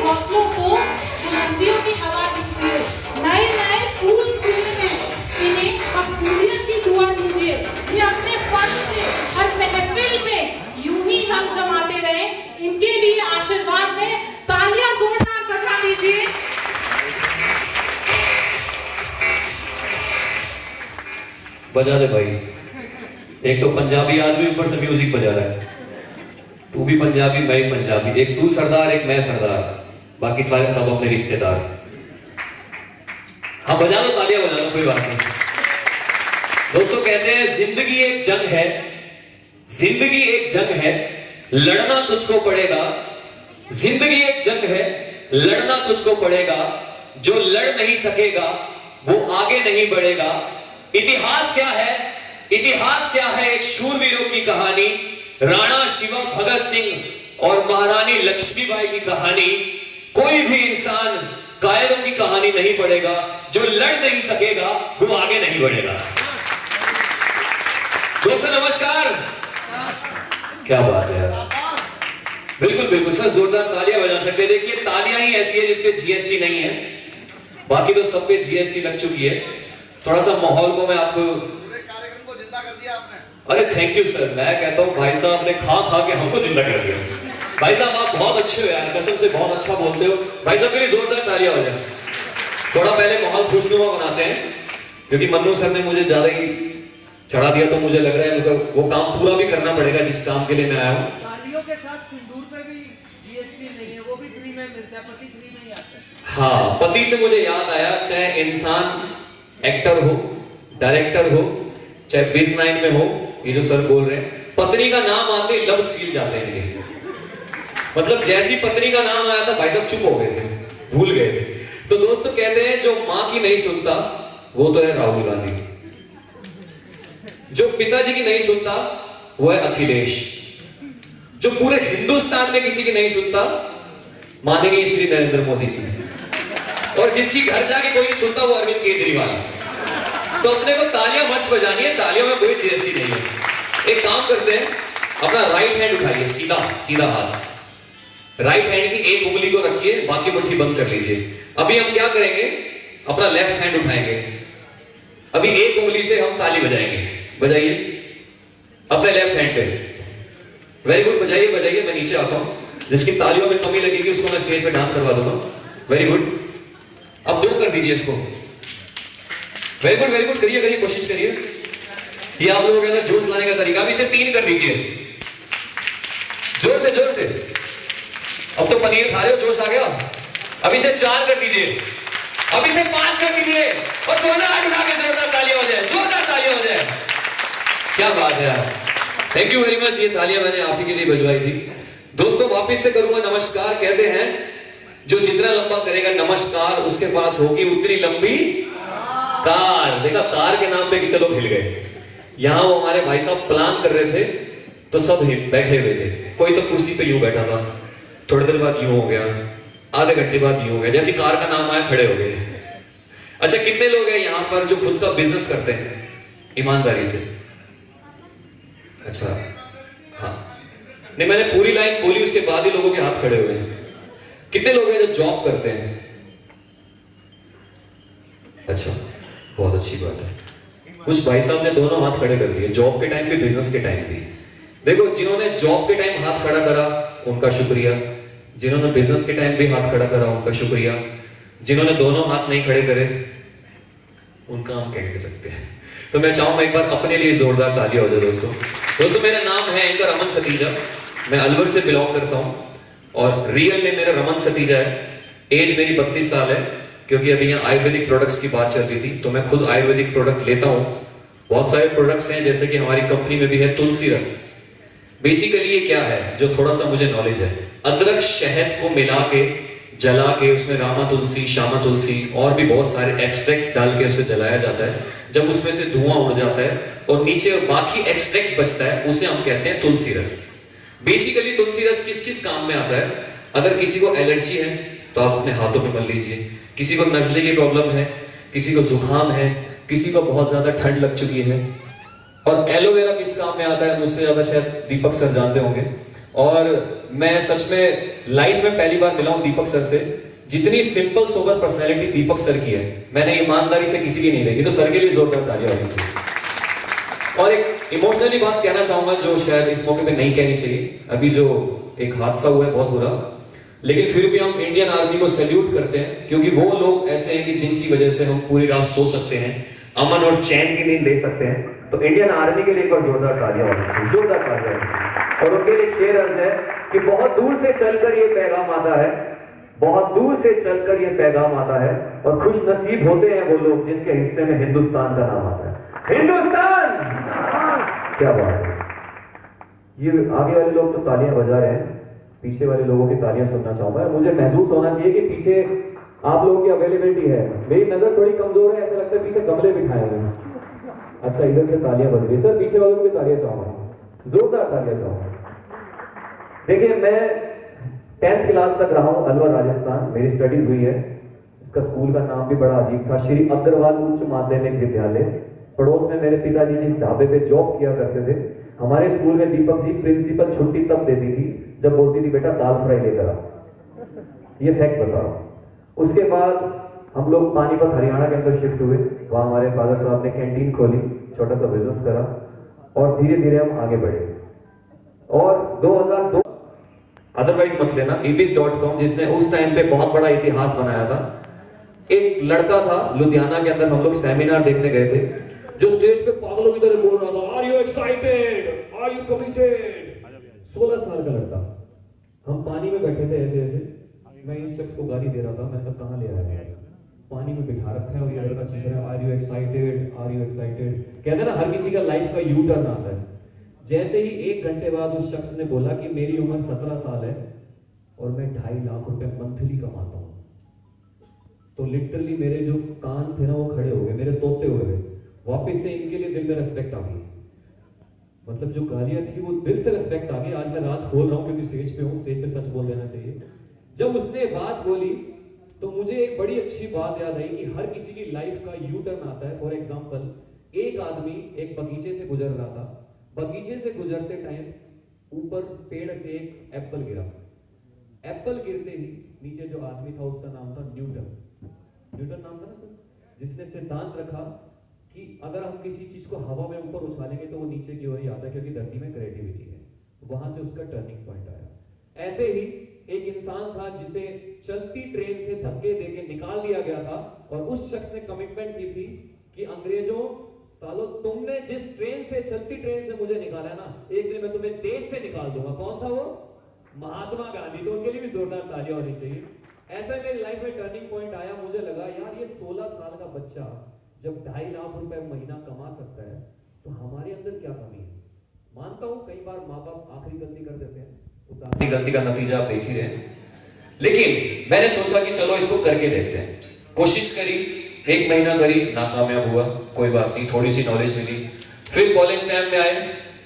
हौसलों को बुलंदियों की हवा दीजिए, नए नए फूल खिले इन्हें मकबूलियत की दुआ दीजिए। ये अपने फन से हर महफिल में यूं ही हम जमाते रहे। इनके लिए आशीर्वाद में तालियां जोरदार बजा दीजिए। बजा दे भाई, एक तो पंजाबी आदमी ऊपर से म्यूजिक बजा रहा है। तू भी पंजाबी, मैं भी पंजाबी, एक तू सरदार एक मैं सरदार, बाकी सारे सब अपने रिश्तेदार। हाँ बजा दो, तालियां बजा दो, कोई बात नहीं। दोस्तों कहते हैं जिंदगी एक जंग है, जिंदगी एक जंग है, लड़ना तुझको पड़ेगा। जिंदगी एक जंग है, लड़ना तुझको पड़ेगा। जो लड़ नहीं सकेगा वो आगे नहीं बढ़ेगा। इतिहास क्या है, इतिहास क्या है? एक शूरवीरों की कहानी, राणा शिवा भगत सिंह और महारानी लक्ष्मीबाई की कहानी। कोई भी इंसान कायरों की कहानी नहीं पढ़ेगा। जो लड़ नहीं सकेगा वो आगे नहीं बढ़ेगा। दोस्तों नमस्कार। क्या बात है यार, बिल्कुल बिल्कुल सर, जोरदार तालियां बजा सकते हैं। देखिए तालियां ही ऐसी है जिसपे जीएसटी नहीं है, बाकी तो सब पे जीएसटी लग चुकी है। थोड़ा सा माहौल को मैं आपको, पूरे कार्यक्रम को जिंदा कर दिया आपने। अरे थैंक यू सर। मैं कहता हूँ भाई साहब ने खा खा के हमको जिंदा कर दिया। भाई साहब आप बहुत अच्छे हो यार, कसम से बहुत अच्छा बोलते हो। भाई साहब के लिए जोरदार तालियां हो जाए। थोड़ा पहले माहौल खुशनुमा बनाते हैं, क्योंकि मन्नू सर ने मुझे ज्यादा ही चढ़ा दिया, तो मुझे लग रहा है वो काम पूरा भी करना पड़ेगा जिस काम के लिए मैं आया हूँ। तालियों के साथ सिंदूर पे भी जीएसटी नहीं है, वो भी फ्री में मिलता है, पति फ्री में ही आता है। हाँ, पति से मुझे याद आया, चाहे इंसान एक्टर हो, डायरेक्टर हो, चाहे बिजनेस में हो, ये जो सर बोल रहे हैं, पत्नी का नाम आते ही लब सील जाते हैं ये। मतलब जैसी पत्नी का नाम आया था भाई साहब चुप हो गए थे, भूल गए थे। तो दोस्तों कहते हैं जो मां की नहीं सुनता वो तो है राहुल गांधी, जो पिताजी की नहीं सुनता वो है अखिलेश, जो पूरे हिंदुस्तान में किसी की नहीं सुनता माननीय श्री नरेंद्र मोदी जी, और जिसकी घर जाके कोई नहीं सुनता वो अरविंद केजरीवाल। तो अपने को तालियां मस्त बजानी है, तालियों में कोई जीएसटी नहीं है। एक काम करते हैं, अपना राइट हैंड उठाइए, सीधा सीधा हाथ, राइट हैंड की एक उंगली को रखिए, बाकी मुट्ठी बंद कर लीजिए। अभी हम क्या करेंगे, अपना लेफ्ट हैंड उठाएंगे, अभी एक उंगली से हम ताली बजाएंगे। बजाइए अपने लेफ्ट हैंड पे, वेरी गुड, बजाइए बजाइए। मैं नीचे आता हूं, जिसकी तालियों में कमी लगेगी उसको मैं स्टेज पे डांस करवा दूंगा। वेरी गुड, अब 2 कर दीजिए इसको। वेरी गुड वेरी गुड, करिए करिए, कोशिश करिए। ये आप लोगों के अंदर जोश लाने का तरीका। अभी से 3 कर दीजिए, जोर से जोर से। अब तो पनीर खा रहे हो, जोश आ गया। अभी से 4 कर दीजिए, अभी से 5 कर दीजिए, और दोनों हाथ उठा के जोरदार तालियां हो जाए, जोरदार तालियां हो जाए। क्या बात है यार, थैंक यू वेरी मच। ये तालियां मैंने आप ही के लिए बजवाई थी। दोस्तों वापिस से करूंगा नमस्कार। कहते हैं जो जितना लंबा करेगा नमस्कार, उसके पास होगी उतनी लंबी कार। देखा, कार के नाम पे कितने लोग हिल गए। यहां वो हमारे भाई साहब प्लान कर रहे थे तो सब बैठे हुए थे। कोई तो कुर्सी पे यूं बैठा था, थोड़ी देर बाद यूं हो गया, आधे घंटे बाद यूं हो गया, जैसे कार का नाम आया खड़े हो गए। अच्छा, कितने लोग हैं यहाँ पर जो खुद का बिजनेस करते हैं ईमानदारी से? अच्छा हाँ, नहीं मैंने पूरी लाइन बोली उसके बाद ही लोगों के हाथ खड़े हुए हैं। कितने लोग हैं जो जॉब करते हैं? अच्छा, बहुत अच्छी बात है। कुछ भाई साहब ने दोनों हाथ खड़े कर दिए, जॉब के टाइम भी बिजनेस के टाइम भी। देखो, जिन्होंने जॉब के टाइम हाथ खड़ा करा उनका शुक्रिया, जिन्होंने बिजनेस के टाइम भी हाथ खड़ा करा उनका शुक्रिया, जिन्होंने दोनों हाथ नहीं खड़े करे उनका हम कह सकते हैं। तो मैं चाहूंगा एक बार अपने लिए जोरदार तालियां हो जाए दोस्तों। मेरा नाम है एंकर अमन सतीजा, मैं अलवर से बिलोंग करता हूं और रियल नेम मेरा रमन सतीजा है। एज मेरी 32 साल है, क्योंकि अभी यहाँ आयुर्वेदिक प्रोडक्ट्स की बात चल रही थी तो मैं खुद आयुर्वेदिक प्रोडक्ट लेता हूँ। बहुत सारे प्रोडक्ट्स हैं, जैसे कि हमारी कंपनी में भी है तुलसी रस। बेसिकली ये क्या है, जो थोड़ा सा मुझे नॉलेज है, अदरक शहद को मिला के जला के उसमें रामा तुलसी, श्यामा तुलसी और भी बहुत सारे एक्सट्रैक्ट डाल के उसे जलाया जाता है। जब उसमें से धुआं उड़ जाता है और नीचे बाकी एक्सट्रैक्ट बचता है, उसे हम कहते हैं तुलसी रस। बेसिकली तुलसी रस किस किस काम में आता है? अगर किसी को एलर्जी है तो आप अपने हाथों पे मल लीजिए, किसी को नजले की प्रॉब्लम है, किसी को जुकाम है, किसी को बहुत ज्यादा ठंड लग चुकी है। और एलोवेरा किस काम में आता है? मुझसे ज्यादा शायद दीपक सर जानते होंगे। और मैं सच में लाइफ में पहली बार मिला हूं दीपक सर से। जितनी सिंपल सोबर पर्सनैलिटी दीपक सर की है, मैंने ईमानदारी से किसी की नहीं देखी। तो सर के लिए जोरदार तालियां होनी चाहिए। और एक इमोशनली बात कहना चाहूंगा जो शायद इस मौके पे नहीं कहनी चाहिए। अभी जो एक हादसा हुआ है बहुत बुरा, लेकिन फिर भी हम इंडियन आर्मी को सैल्यूट करते हैं, क्योंकि वो लोग ऐसे हैं कि जिनकी वजह से हम पूरी रात सो सकते हैं, अमन और चैन की नींद ले सकते हैं। तो इंडियन आर्मी के लिए एक बार जोरदार तालियां होनी चाहिए, जोरदार तालियां। और उनके लिए शेर अर्ज है कि बहुत दूर से चलकर ये पैगाम आता है, बहुत दूर से चलकर ये पैगाम आता है, और खुश नसीब होते हैं वो लोग जिनके हिस्से में हिंदुस्तान का नाम आता है। हिंदुस्तान, क्या बात है। ये आगे वाले लोग तो तालियां बजा रहे हैं, पीछे वाले लोगों की तालियां सुनना चाहूंगा। मुझे महसूस होना चाहिए कि पीछे आप लोगों की अवेलेबिलिटी है। मेरी नजर थोड़ी कमजोर है, ऐसा लगता है पीछे गमले बिठाए हुए हैं। अच्छा, इधर से तालियां बज रही है। सर पीछे वालों को भी तालियां चाहूंगा, जोरदार तालियां चाहूंगा। देखिए, मैं 10th क्लास तक रहा हूं अलवर राजस्थान, मेरी स्टडीज हुई है। इसका स्कूल का नाम भी बड़ा अजीब था, श्री अग्रवाल उच्च माध्यमिक विद्यालय। पड़ोस में मेरे पिताजी जिस ढाबे पे जॉब किया करते थे, हमारे स्कूल में दीपक जी प्रिंसिपल छुट्टी तब देती थी जब बोलती थी बेटा दाल फ्राई लेकर आओ। ये फैक्ट बता रहा हूं। उसके बाद हम लोग पानीपत हरियाणा के अंदर शिफ्ट हुए। वहां हमारे फादर साहब ने कैंटीन खोली, छोटा सा बिजनेस करा, और धीरे धीरे हम आगे बढ़े। और 2002, अदरवाइज मत लेना, ebis.com, जिसने उस टाइम पे बहुत बड़ा इतिहास बनाया था। एक लड़का था लुधियाना के अंदर, हम लोग सेमिनार देखने गए थे, जो स्टेज पे पागलों की तरह बोल रहा था, are you excited, are you committed. 16 साल का लड़का। हम पानी में बैठे थे ऐसे ऐसे, मैं इस शख्स को गाली दे रहा था, मैंने कहा कहां ले आया है, पानी में बिठा रखा है और ये लड़का चीख रहा है, are you excited, are you excited. कहते हैं ना हर किसी का लाइफ का यू टर्न आता है। जैसे ही 1 घंटे बाद उस शख्स ने बोला कि मेरी उम्र 17 साल है और मैं 2.5 लाख रुपए मंथली कमाता हूं, तो लिटरली मेरे जो कान थे ना वो खड़े हो गए, मेरे तोते हो गए। वापस से इनके लिए दिल में रेस्पेक्ट आ गई। मतलब जो गालियां थी वो दिल से रेस्पेक्ट आ गई। आज मैं राज खोल रहा हूं क्योंकि स्टेज पे हूं, स्टेज पे सच बोल देना चाहिए। जब उसने बात बोली तो मुझे एक बड़ी अच्छी बात याद आई कि हर किसी की लाइफ का यू टर्न आता है। फॉर एग्जांपल, एक आदमी एक बगीचे से गुजर रहा था, बगीचे से गुजरते टाइम ऊपर पेड़ से एक एप्पल गिरा। एप्पल गिरते ही नीचे जो आदमी था उसका नाम था न्यूटन। न्यूटन नाम था ना सर, जिसने सिद्धांत रखा कि अगर हम किसी चीज को हवा में ऊपर उछालेंगे तो वो नीचे की ओर ही आता है, क्योंकि धरती में ग्रेविटी है। वहां से उसका टर्निंग पॉइंट आया। ऐसे ही एक इंसान था जिसे चलती ट्रेन से धक्के देके निकाल दिया गया था, और उस शख्स ने कमिटमेंट की थी कि अंग्रेजों, सालो तुमने जिस ट्रेन से, चलती ट्रेन से मुझे निकाला ना, एक दिन मैं तुम्हें देश से निकाल दूंगा। कौन था वो? महात्मा गांधी। तो उनके लिए भी जोरदार तालियां होनी चाहिए। ऐसा मेरी लाइफ में टर्निंग पॉइंट आया। मुझे लगा यार ये 16 साल का बच्चा जब 2.5 लाख रुपए महीना कमा सकता है तो हमारे अंदर क्या कमी है। मानता हूं कई बार माँ बाप आखिरी गलती कर देते हैं, उस आखिरी गलती का नतीजा आप देख ही रहे हैं। लेकिन मैंने सोचा कि चलो इसको करके देखते हैं। कोशिश करी, 1 महीना करी, नाकामयाब हुआ, कोई बात नहीं, थोड़ी सी नॉलेज मिली। फिर कॉलेज टाइम में आए,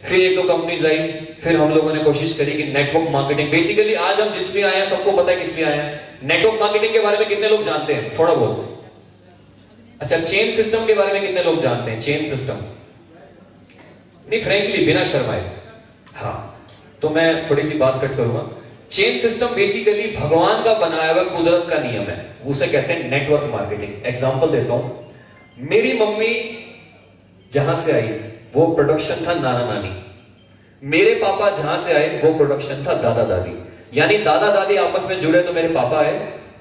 फिर 1-2 कंपनीज आई, फिर हम लोगों ने कोशिश करी कि नेटवर्क मार्केटिंग, बेसिकली आज हम जिस भी आए हैं सबको पता है किस लिए आए हैं। नेटवर्क मार्केटिंग के बारे में कितने लोग जानते हैं? थोड़ा बहुत। अच्छा, चेन सिस्टम के बारे में कितने लोग जानते हैं? चेन सिस्टम नहीं, फ्रैंकली बिना शर्माए। हाँ, तो मैं थोड़ी सी बात कट करूंगा। चेन सिस्टम बेसिकली भगवान का बनाया हुआ कुदरत का नियम है, उसे कहते हैं नेटवर्क मार्केटिंग। एग्जांपल देता हूं, मेरी मम्मी जहां से आई वो प्रोडक्शन था नाना नानी, मेरे पापा जहां से आए वो प्रोडक्शन था दादा दादी। यानी दादा दादी आपस में जुड़े तो मेरे पापा आए,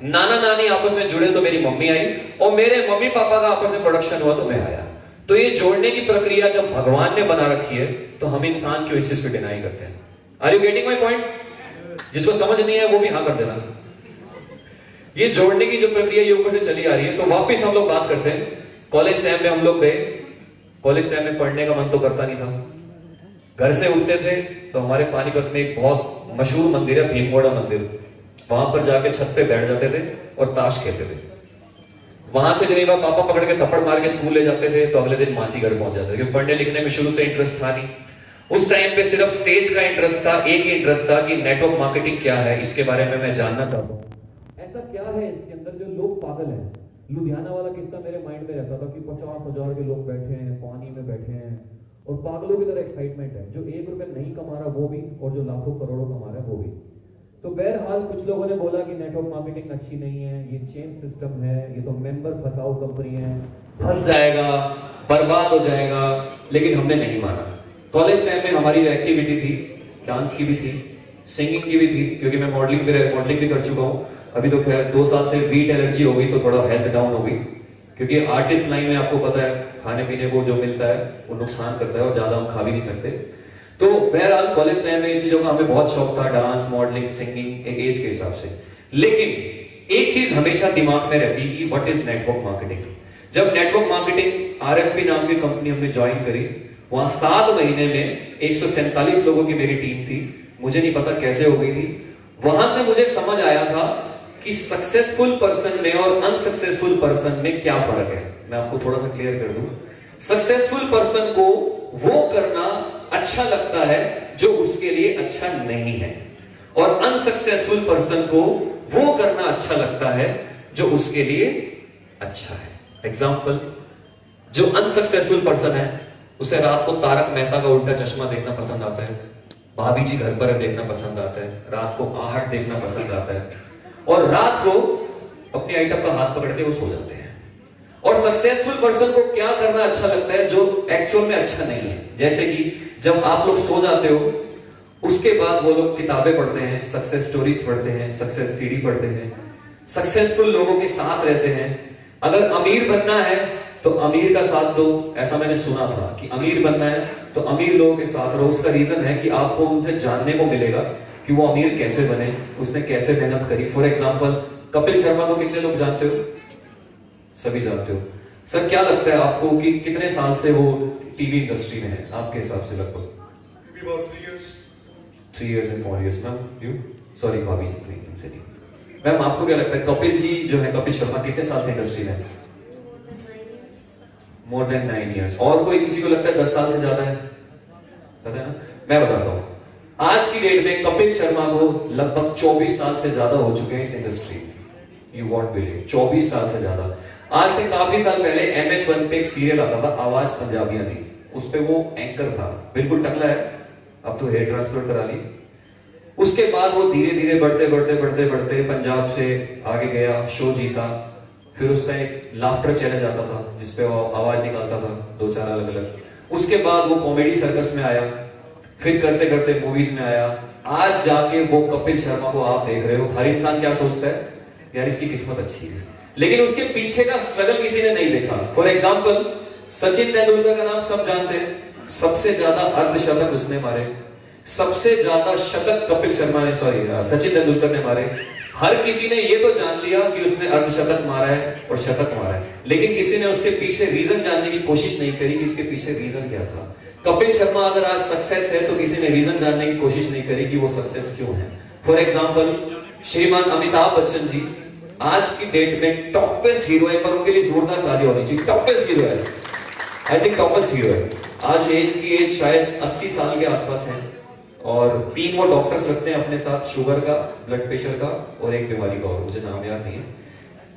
नाना नानी आपस में जुड़े तो मेरी मम्मी आई, और मेरे मम्मी पापा का आपस में प्रोडक्शन हुआ तो मैं आया। तो ये जोड़ने की प्रक्रिया जब भगवान ने बना रखी है तो हम इंसान क्यों इस चीज को डिनाई करते हैं? Are you getting my point? जिसको समझ नहीं है वो भी हाँ कर देना। ये जोड़ने की जो प्रक्रिया ये ऊपर से चली आ रही है। तो वापस हम लोग बात करते हैं। कॉलेज टाइम में हम लोग गए। कॉलेज टाइम में पढ़ने का मन तो करता नहीं था। घर से उठते थे तो हमारे पानीपत में एक बहुत मशहूर मंदिर है, भीमगोड़ा मंदिर, वहां पर जाके छत पे बैठ जाते थे और ताश खेलते थे। वहां से कई बार पापा पकड़ के थप्पड़ मार के स्कूल ले जाते थे तो अगले दिन मासी घर पहुंच जाते थे, क्योंकि पढ़ने लिखने में शुरू से इंटरेस्ट था नहीं। उस टाइम पे सिर्फ स्टेज का इंटरेस्ट था, एक ही इंटरेस्ट था कि नेटवर्क मार्केटिंग क्या है, इसके बारे में मैं जानना चाहता हूँ। ऐसा क्या है इसके अंदर जो लोग पागल हैं। लुधियाना वाला किस्सा मेरे माइंड में रहता था कि 50,000 के लोग बैठे हैं, पानी में बैठे हैं और पागलों की तरह एक्साइटमेंट है। जो 1 रुपए नहीं कमा रहा वो भी, और जो लाखों करोड़ों कमा रहा है वो भी। तो बहरहाल कुछ लोगों ने बोला कि नेटवर्क मार्केटिंग अच्छी नहीं है, ये चेन सिस्टम है, ये तो मेंबर फंसाओ कंपनी है, फंस जाएगा, बर्बाद हो जाएगा। लेकिन हमने नहीं माना। कॉलेज टाइम में हमारी जो एक्टिविटी थी, डांस की भी थी, सिंगिंग की भी थी, क्योंकि मैं मॉडलिंग भी कर चुका हूँ। अभी तो खैर 2 साल से वीट एलर्जी हो गई तो थोड़ा हेल्थ डाउन हो गई, क्योंकि आर्टिस्ट लाइन में आपको पता है खाने पीने को जो मिलता है वो नुकसान करता है और ज्यादा हम खा भी नहीं सकते। तो बहरहाल कॉलेज टाइम में इन चीजों का हमें बहुत शौक था, डांस, मॉडलिंग, सिंगिंग, एक एज के हिसाब से। लेकिन एक चीज हमेशा दिमाग में रहती कि व्हाट इज नेटवर्क मार्केटिंग। जब नेटवर्क मार्केटिंग आरएमपी नाम की कंपनी हमने ज्वाइन करी, वहां 7 महीने में 147 लोगों की मेरी टीम थी। मुझे नहीं पता कैसे हो गई थी। वहां से मुझे समझ आया था कि सक्सेसफुल पर्सन में और अनसक्सेसफुल पर्सन में क्या फर्क है। मैं आपको थोड़ा सा क्लियर कर दूं। सक्सेसफुल पर्सन को वो करना अच्छा लगता है जो उसके लिए अच्छा नहीं है, और अनसक्सेसफुल पर्सन को वो करना अच्छा लगता है जो उसके लिए अच्छा है। एग्जाम्पल, जो अनसक्सेसफुल पर्सन है उसे रात को तारक मेहता का उल्टा चश्मा देखना पसंद आता है, भाभी जी घर पर देखना पसंद आता है, रात को आहट देखना पसंद आता है, और रात को अपनी आइटम का हाथ पकड़ के वो सो जाते हैं। और सक्सेसफुल पर्सन को क्या करना अच्छा लगता है जो एक्चुअल में अच्छा नहीं है। जैसे कि जब आप लोग सो जाते हो, उसके बाद वो लोग किताबें पढ़ते हैं, सक्सेस स्टोरीज पढ़ते हैं, सक्सेस सीडी पढ़ते हैं, सक्सेसफुल लोगों के साथ रहते हैं। अगर अमीर बनना है तो अमीर का साथ दो, ऐसा मैंने सुना था कि अमीर बनना है तो अमीर लोगों के साथ रहो। उसका रीजन है कि आपको उनसे जानने को मिलेगा कि वो अमीर कैसे बने, उसने कैसे मेहनत करी। फॉर एग्जाम्पल, कपिल शर्मा को कितने लोग जानते हो? सभी जानते हो। सर क्या लगता है आपको कि कितने साल से वो टीवी इंडस्ट्री में है आपके हिसाब से? लगभग 3 years and 4 years। Ma'am you? Sorry भाभी जी, इनसे नहीं। मैम आपको क्या लगता है कपिल जी जो है, कपिल शर्मा कितने साल से इंडस्ट्री में है? More than 9 years। और कोई किसी को लगता है 10 साल से ज्यादा है? पता है ना? मैं बताता हूं, आज की डेट में कपिल शर्मा को लगभग 24 साल से ज्यादा हो चुके हैं इस इंडस्ट्री में। यू वॉन्ट बिलीव, 24 साल से ज्यादा। आज से काफी साल पहले MH1 पे एक सीरियल आता था, आवाज पंजाबियां थी, उस पे वो एंकर था, बिल्कुल टकला है, अब तो हेयर ट्रांसप्लांट करा ली। उसके बाद वो धीरे धीरे बढ़ते पंजाब से आगे गया, शो जीता। फिर उसका एक लाफ्टर चैलेंज आता था जिसपे वो आवाज निकालता था 2-4 अलग-अलग। उसके बाद वो कॉमेडी सर्कस में आया, फिर करते करते मूवीज में आया। आज जाके वो कपिल शर्मा को आप देख रहे हो। हर इंसान क्या सोचता है, यार इसकी किस्मत अच्छी है, लेकिन उसके पीछे का स्ट्रगल किसी ने नहीं देखा। फॉर एग्जाम्पल, सचिन तेंदुलकर का नाम सब जानते हैं, सबसे ज्यादा अर्धशतक उसने मारे, सबसे ज्यादा शतक कपिल शर्मा ने, सचिन तेंदुलकर ने मारे। हर किसी ने ये तो जान लिया कि उसने अर्धशतक मारा है और शतक मारा है, लेकिन किसी ने उसके पीछे रीजन जानने की कोशिश नहीं करी कि इसके पीछे रीजन क्या था। कपिल शर्मा अगर आज सक्सेस है तो किसी ने रीजन जानने की कोशिश नहीं करी कि वो सक्सेस क्यों है। फॉर एग्जाम्पल, श्रीमान अमिताभ बच्चन जी आज की डेट में टॉपेस्ट हीरो है, पर उनके लिए जोरदार ताली होनी चाहिए। टॉपेस्ट हीरो है, आई थिंक टॉपेस्ट हीरो है। आज इनकी एज शायद 80 साल के आसपास है, और 3 वो डॉक्टर्स रखते हैं अपने साथ, शुगर का, ब्लड प्रेशर का और एक बीमारी का, और मुझे नाम याद नहीं है।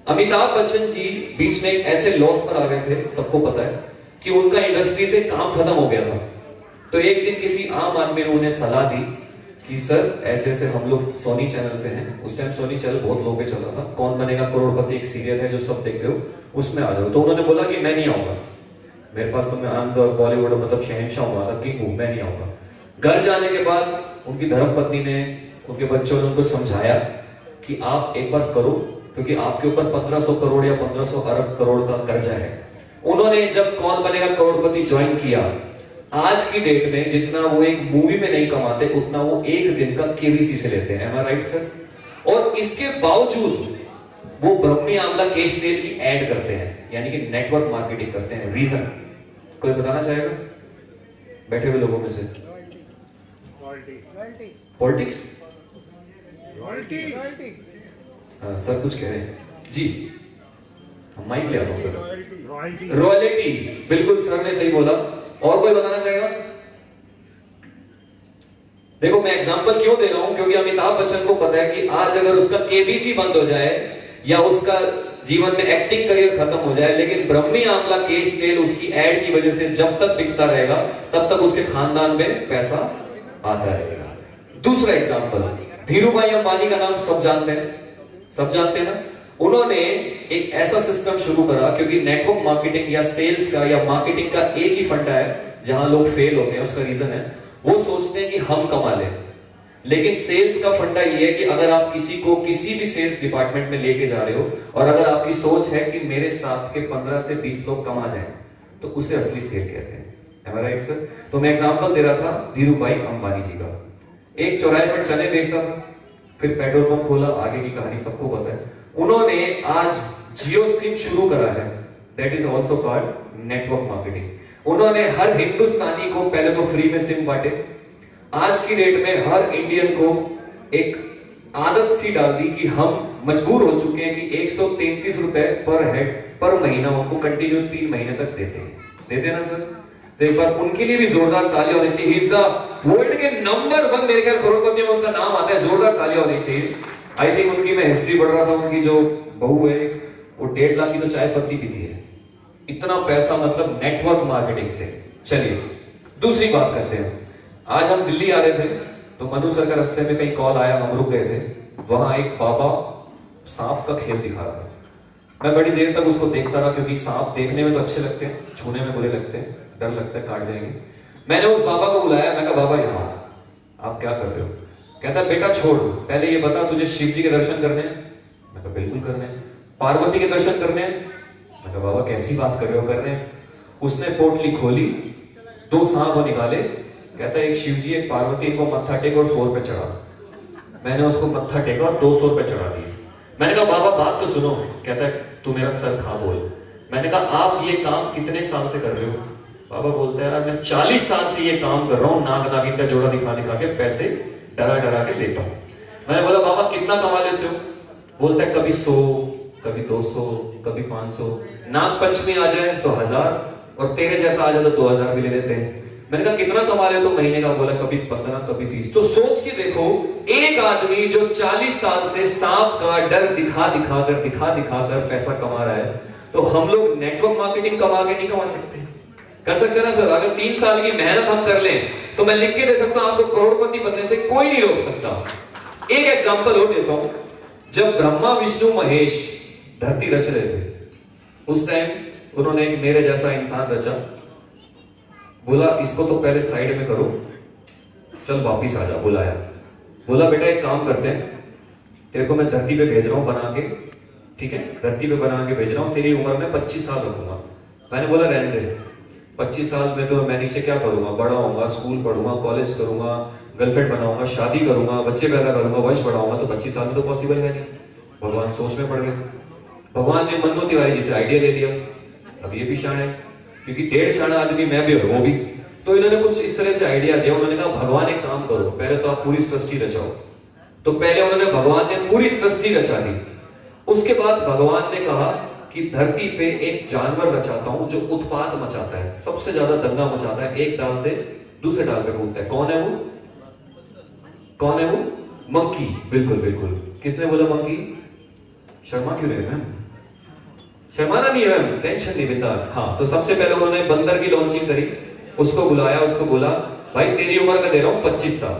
अमिताभ बच्चन जी बीच में एक ऐसे लॉस पर आ गए थे, सबको पता है, कि उनका इंडस्ट्री से काम खत्म हो गया था। तो एक दिन किसी आम आदमी ने उन्हें सलाह दी कि सर ऐसे ऐसे हम लोग सोनी चैनल से हैं, उस टाइम सोनी चैनल बहुत लो पे चल रहा था, कौन बनेगा करोड़पति एक सीरियल है जो सब देखते हो, उसमें आ जाओ। तो उन्होंने बोला कि मैं नहीं आऊंगा, मेरे पास तो मैं आम बॉलीवुड मतलब शहंशाह हूँ, किंग हूँ, मैं नहीं आऊंगा। घर जाने के बाद उनकी धर्मपत्नी ने, उनके बच्चों ने उनको समझाया कि आप एक बार करो, क्योंकि आपके ऊपर 1500 करोड़ या 1500 अरब करोड़ का कर्जा है। उन्होंने जब कौन बनेगा करोड़पति ज्वाइन किया, आज की डेट में जितना वो एक मूवी में नहीं कमाते उतना वो एक दिन का केबीसी से लेते हैं। एम आई राइट सर? और इसके बावजूद वो ब्रह्मी आंवला केश तेल की ऐड करते हैं, यानी कि नेटवर्क मार्केटिंग करते हैं। रीजन कोई बताना चाहेगा बैठे हुए लोगों में से? पॉलिटिक्स? सर कुछ कह रहे हैं जी, माइक ले आता हूं सर। रॉयल्टी, बिल्कुल सर ने सही बोला। और कोई बताना चाहेगा? देखो मैं एग्जांपल क्यों दे रहा हूं, क्योंकि अमिताभ बच्चन को पता है कि आज अगर उसका केबीसी बंद हो जाए या उसका जीवन में एक्टिंग करियर खत्म हो जाए, लेकिन ब्रह्मी आंवला केश तेल उसकी एड की वजह से जब तक बिकता रहेगा तब तक उसके खानदान में पैसा आता रहेगा। दूसरा एग्जांपल, धीरूभाई अंबानी का नाम सब जानते हैं ना। उन्होंने एक ऐसा सिस्टम शुरू करा, क्योंकि नेटवर्क मार्केटिंग या सेल्स का या मार्केटिंग का एक ही फंडा है जहां लोग फेल होते हैं। उसका रीजन है वो सोचते हैं कि हम कमा लें, लेकिन सेल्स का फंडा ये है कि अगर आप किसी को किसी भी सेल्स डिपार्टमेंट में लेके जा रहे हो और अगर आपकी सोच है कि मेरे साथ के 15 से 20 लोग कमा जाएं, तो उसे असली सेल कहते हैं। Am I right, sir? तो मैं एग्जांपल दे रहा था धीरूभाई अंबानी जी का। एक चौराहे पर चने बेचता था, फिर पेट्रोल पंप खोला, आगे की कहानी सबको पता है। उन्होंने आज जियो सिम शुरू करा है, that is also called network marketing. उन्होंने हर हिंदुस्तानी को पहले तो फ्री में सिम बांटे, आज की डेट में हर इंडियन को एक आदत सी डाल दी कि हम मजबूर हो चुके हैं कि 133 रुपए पर हेड पर महीना उनको कंटिन्यू 3 महीने तक देते ना सर। तो एक बार उनके लिए भी जोरदार तालियां होनी चाहिए। ही इज द वर्ल्ड के नंबर 1 मेरे ख्याल करोड़पति में उनका नाम आता है, जोरदार तालियां होनी चाहिए। आई थिंक उनकी मैं हिस्ट्री पढ़ रहा था, उनकी जो बहू है वो 1.5 लाख की तो चाय पत्ती पीती है। इतना पैसा मतलब नेटवर्क मार्केटिंग से। चलिए दूसरी बात करते हैं। आज हम दिल्ली आ रहे थे तो मनु सर का रास्ते में कहीं कॉल आया, हम रुक गए थे। वहां एक बाबा सांप का खेल दिखा रहा था। मैं बड़ी देर तक उसको देखता रहा, क्योंकि सांप देखने में तो अच्छे लगते हैं, छूने में बुरे लगते हैं, डर लगता है काट जाएंगे। मैंने उस बाबा को बुलाया, मैं कहा बाबा यहाँ आप क्या कर रहे हो? कहता बेटा छोड़, पहले ये बता तुझे शिव जी के दर्शन करने हैं? मैं कहा बिल्कुल करने हैं। पार्वती के दर्शन करने हैं? मैं कहा बाबा कैसी बात कर रहे हो, करने हैं। उसने पोटली खोली, 2 सांप वो निकाले, कहता एक शिव जी एक पार्वती, इनको मत्था टेको और 100 रुपए चढ़ा। मैंने उसको मत्था टेका और 200 रुपए चढ़ा दिए। मैंने कहा बाबा बात तो सुनो। कहता है तू मेरा सर खा बोल। मैंने कहा आप ये काम कितने साल से कर रहे हो? बाबा बोलता है यार मैं 40 साल से ये काम कर रहा हूँ, नाग नागिन का जोड़ा दिखा दिखा के पैसे डरा के लेता हूँ। मैंने बोला बाबा कितना कमा लेते हो? बोलता है कभी 100, कभी 200, कभी 500, नाग पंचमी आ जाए तो 1000 और तेरे जैसा आ जाए तो 2000 भी ले लेते हैं। मैंने कहा कितना कमा ले तो महीने का? बोला कभी 15, कभी 20। तो सोच के देखो, एक आदमी जो 40 साल से सांप का डर दिखा दिखा कर पैसा कमा रहा है, तो हम लोग नेटवर्क मार्केटिंग कमा के नहीं कमा सकते? कर सकते ना सर? अगर 3 साल की मेहनत हम कर लें तो मैं लिख के दे सकता हूं आपको, करोड़पति बनने से कोई नहीं रोक सकता। एक एग्जांपल और देता हूं। जब ब्रह्मा विष्णु महेश धरती रच रहे थे, उस टाइम उन्होंने एक मेरे जैसा इंसान रचा। बोला इसको तो पहले साइड में करो, चल वापिस आ जा। बुलाया, बोला बेटा एक काम करते हैं, तेरे को मैं धरती पे भेज रहा हूं बना के, ठीक है? धरती पे बना के भेज रहा हूं, तेरी उम्र में 25 साल रखूंगा। मैंने बोला रहने दे, 25 साल में तो मैं नीचे क्या करूंगा? बड़ा होऊंगा, स्कूल पढ़ूंगा, कॉलेज करूंगा, गर्लफ्रेंड बनाऊंगा, शादी करूंगा, बच्चे पैदा करूंगा, वंश बढ़ाऊंगा, तो 25 साल में तो पॉसिबल है नहीं। भगवान सोच में पड़ गए। भगवान ने मनमोहन तिवारी जी से आइडिया ले लिया। अब ये भी शान है, क्योंकि 1.5 शाना आदमी मैं भी और वो भी। तो इन्होंने कुछ इस तरह से आइडिया दिया। उन्होंने कहा भगवान एक काम करो, पहले तो आप पूरी सृष्टि रचाओ। तो पहले उन्होंने भगवान ने पूरी सृष्टि रचा दी। उसके बाद भगवान ने कहा कि धरती पे एक जानवर रचाता हूं जो उत्पात मचाता है, सबसे ज्यादा दंगा मचाता है, एक डाल से दूसरे डाल पे कूदता है। कौन है वो? कौन है वो? मंकी। बिल्कुल बिल्कुल। किसने बोला मंकी? शर्मा क्यों रहे मैम? शर्माना नहीं है मैम, टेंशन नहीं, बिंदास। हाँ, तो सबसे पहले उन्होंने बंदर की लॉन्चिंग करी। उसको बुलाया, उसको बोला भाई तेरी उम्र मैं दे रहा हूं 25 साल।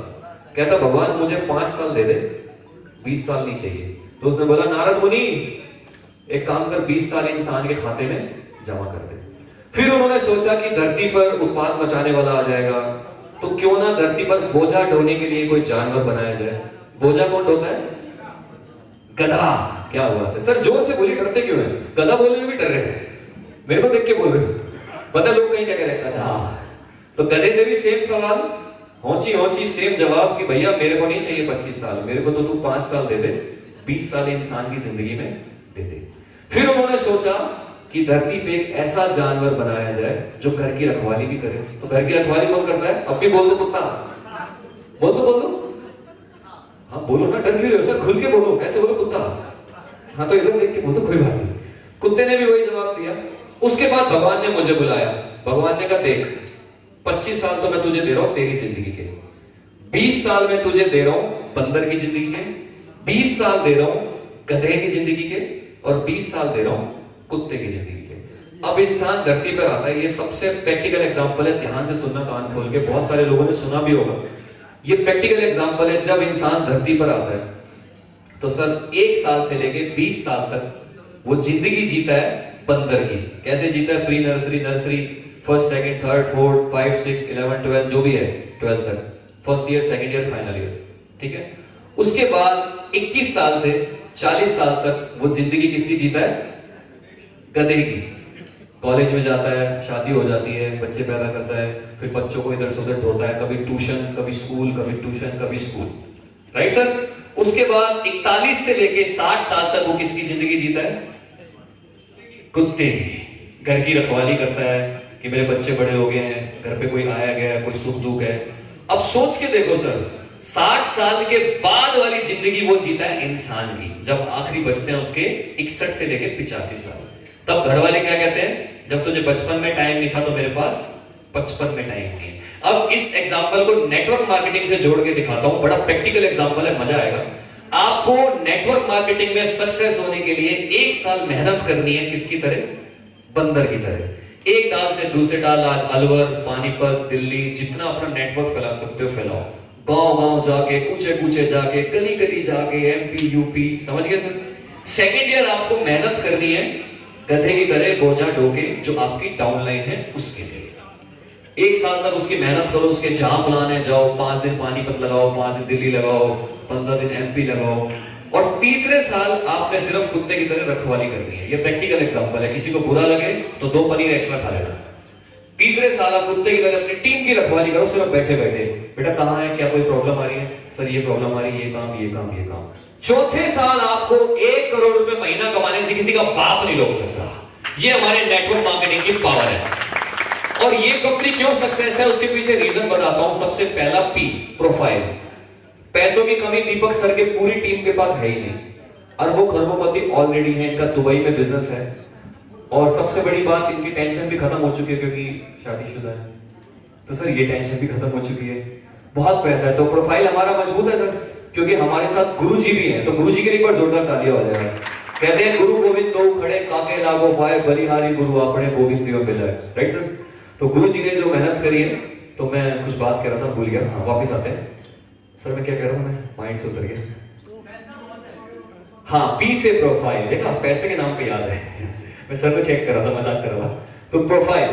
कहता भगवान मुझे 5 साल दे दे, 20 साल नहीं चाहिए। तो उसने बोला नारद मुनि एक काम कर, 20 साल इंसान के खाते में जमा कर दे। फिर उन्होंने सोचा कि धरती पर उत्पात मचाने वाला आ जाएगा, तो क्यों ना धरती पर बोझा ढोने के लिए कोई जानवर बनाया जाए। बोझा कौन ढोता है? गधा। क्या हुआ था सर? जोर से बोलिए, डरते क्यों है? गधा बोलने में भी डर रहे हैं, मेरे को देख के बोल रहे हो। पता लोग कहीं क्या कह रहे हैं? गधा। तो गधे से भी सेम सवाल, होची सेम जवाब कि भैया मेरे को नहीं चाहिए 25 साल, मेरे को तो तू 5 साल दे दे, 20 साल इंसान की जिंदगी में दे दे। फिर उन्होंने सोचा कि धरती पे एक ऐसा जानवर बनाया जाए जो घर की रखवाली भी करे। तो घर की रखवाली कौन करता है? अब भी बोल दो कुत्ता। बोल दो। हाँ बोलो ना, डर क्यों रहे हो सर? खुल के बोलो, ऐसे बोलो कुत्ता। हाँ तो इधर देख के बोलो, कोई बात नहीं। कुत्ते ने भी वही जवाब दिया। उसके बाद भगवान ने मुझे बुलाया। भगवान ने कहा देख 25 साल तो मैं तुझे दे रहा हूं तेरी जिंदगी के, 20 साल में तुझे दे रहा हूं बंदर की जिंदगी के, 20 साल दे रहा हूं गधे की जिंदगी के, और 20 साल दे रहा हूं कुत्ते की जिंदगी के। अब इंसान धरती पर आता है, ये सबसे प्रैक्टिकल एग्जांपल है, ध्यान से सुनना कान खोल के। बहुत सारे लोगों ने सुना भी होगा। ये प्रैक्टिकल एग्जांपल है। जब इंसान धरती पर आता है तो सर 1 साल से लेके 20 साल तक वो जिंदगी जीता है बंदर की। कैसे जीता है? Pre nursery, nursery, first, second, third, fourth, 5, 6, 11, 12 जो भी है 12 तक, first year, second year, final year, ठीक है। उसके बाद 21 साल से 40 साल तक वो जिंदगी किसकी जीता है? गधे की। कॉलेज में जाता है, शादी हो जाती है, बच्चे पैदा करता है, फिर बच्चों को इधर से उधर ढोता है, कभी ट्यूशन, कभी स्कूल, कभी ट्यूशन, कभी स्कूल, राइट सर। उसके बाद 41 से लेके 60 साल तक वो किसकी जिंदगी जीता है? कुत्ते की। घर की रखवाली करता है कि मेरे बच्चे बड़े हो गए हैं, घर पे कोई आया गया है, कोई सुख दुख है। अब सोच के देखो सर, 60 साल के बाद वाली जिंदगी वो जीता है इंसान की, जब आखिरी बचते हैं उसके 61 से लेके 85 साल। तब घर वाले क्या कहते हैं? जब तुझे बचपन में टाइम नहीं था तो मेरे पास 55 में टाइम नहीं। अब इस एग्जांपल को नेटवर्क मार्केटिंग से जोड़ के दिखाता हूं, बड़ा प्रैक्टिकल एग्जांपल है, मजा आएगा आपको। नेटवर्क मार्केटिंग में सक्सेस होने के लिए 1 साल मेहनत करनी है, किसकी तरह? बंदर की तरह। एक डाल से दूसरे डाल, आज अलवर, पानीपत, दिल्ली, जितना अपना नेटवर्क फैला सकते हो फैलाओ। गांव गांव जाके, कूचे कूचे जाके, गली गली जाके, एमपी, यूपी, समझ गए सर। सेकेंड ईयर आपको मेहनत करनी है गधे की तरह, बोझा ढोके, जो आपकी डाउनलाइन है उसके लिए। 1 साल तक उसकी मेहनत करो, उसके जहां प्लान है जाओ, 5 दिन पानीपत लगाओ, 5 दिन दिल्ली लगाओ, 15 दिन एमपी लगाओ। और तीसरे साल आपने सिर्फ कुत्ते की तरह रखवाली करनी है। ये प्रैक्टिकल एग्जांपल है, किसी को बुरा लगे तो 2 पनीर एक्स्ट्रा खा लेना। तीसरे साल आप कुत्ते की तरह अपनी टीम की रखवाली करो, सिर्फ बैठे बैठे, बेटा कहां है, क्या कोई प्रॉब्लम आ रही है? सर ये प्रॉब्लम आ रही है, ये काम, ये काम, ये काम। चौथे साल आपको 1 करोड़ रुपए महीना कमाने से किसी का बाप नहीं रोक सकता। ये हमारे नेटवर्क मार्केटिंग की पावर है। और ये कंपनी क्यों सक्सेस है उसके पीछे रीजन बताता हूं। सबसे पहला P, प्रोफाइल। पैसों की कमी दीपक सर के पूरी टीम के पास है ही नहीं। अरबों खरबोपति ऑलरेडी है, इनका दुबई में बिजनेस है। और सबसे बड़ी बात, इनकी टेंशन भी खत्म हो चुकी है क्योंकि शादीशुदा है, तो सर ये टेंशन भी खत्म हो चुकी है। बहुत पैसा है, तो प्रोफाइल हमारा मजबूत है सर, क्योंकि हमारे साथ गुरुजी भी हैं। तो गुरुजी के लिए पर जोरदार तालियां हो जाएगा। कहते हैं गुरु गोविंद दो खड़े, काके लागो पाए, बलिहारी गुरु अपने गोविंद दियो मिलाए, राइट सर। तो गुरुजी ने जो मेहनत करी है, तो मैं कुछ बात कह रहा था, भूल गया। हाँ, वापस आते हैं सर, मैं क्या कह रहा हूँ, मैं माइंड से उतर गया। हाँ, पी से प्रोफाइल, देखा पैसे के नाम पे याद है। मैं सर को चेक कर रहा था, मजाक कर रहा था। तो प्रोफाइल।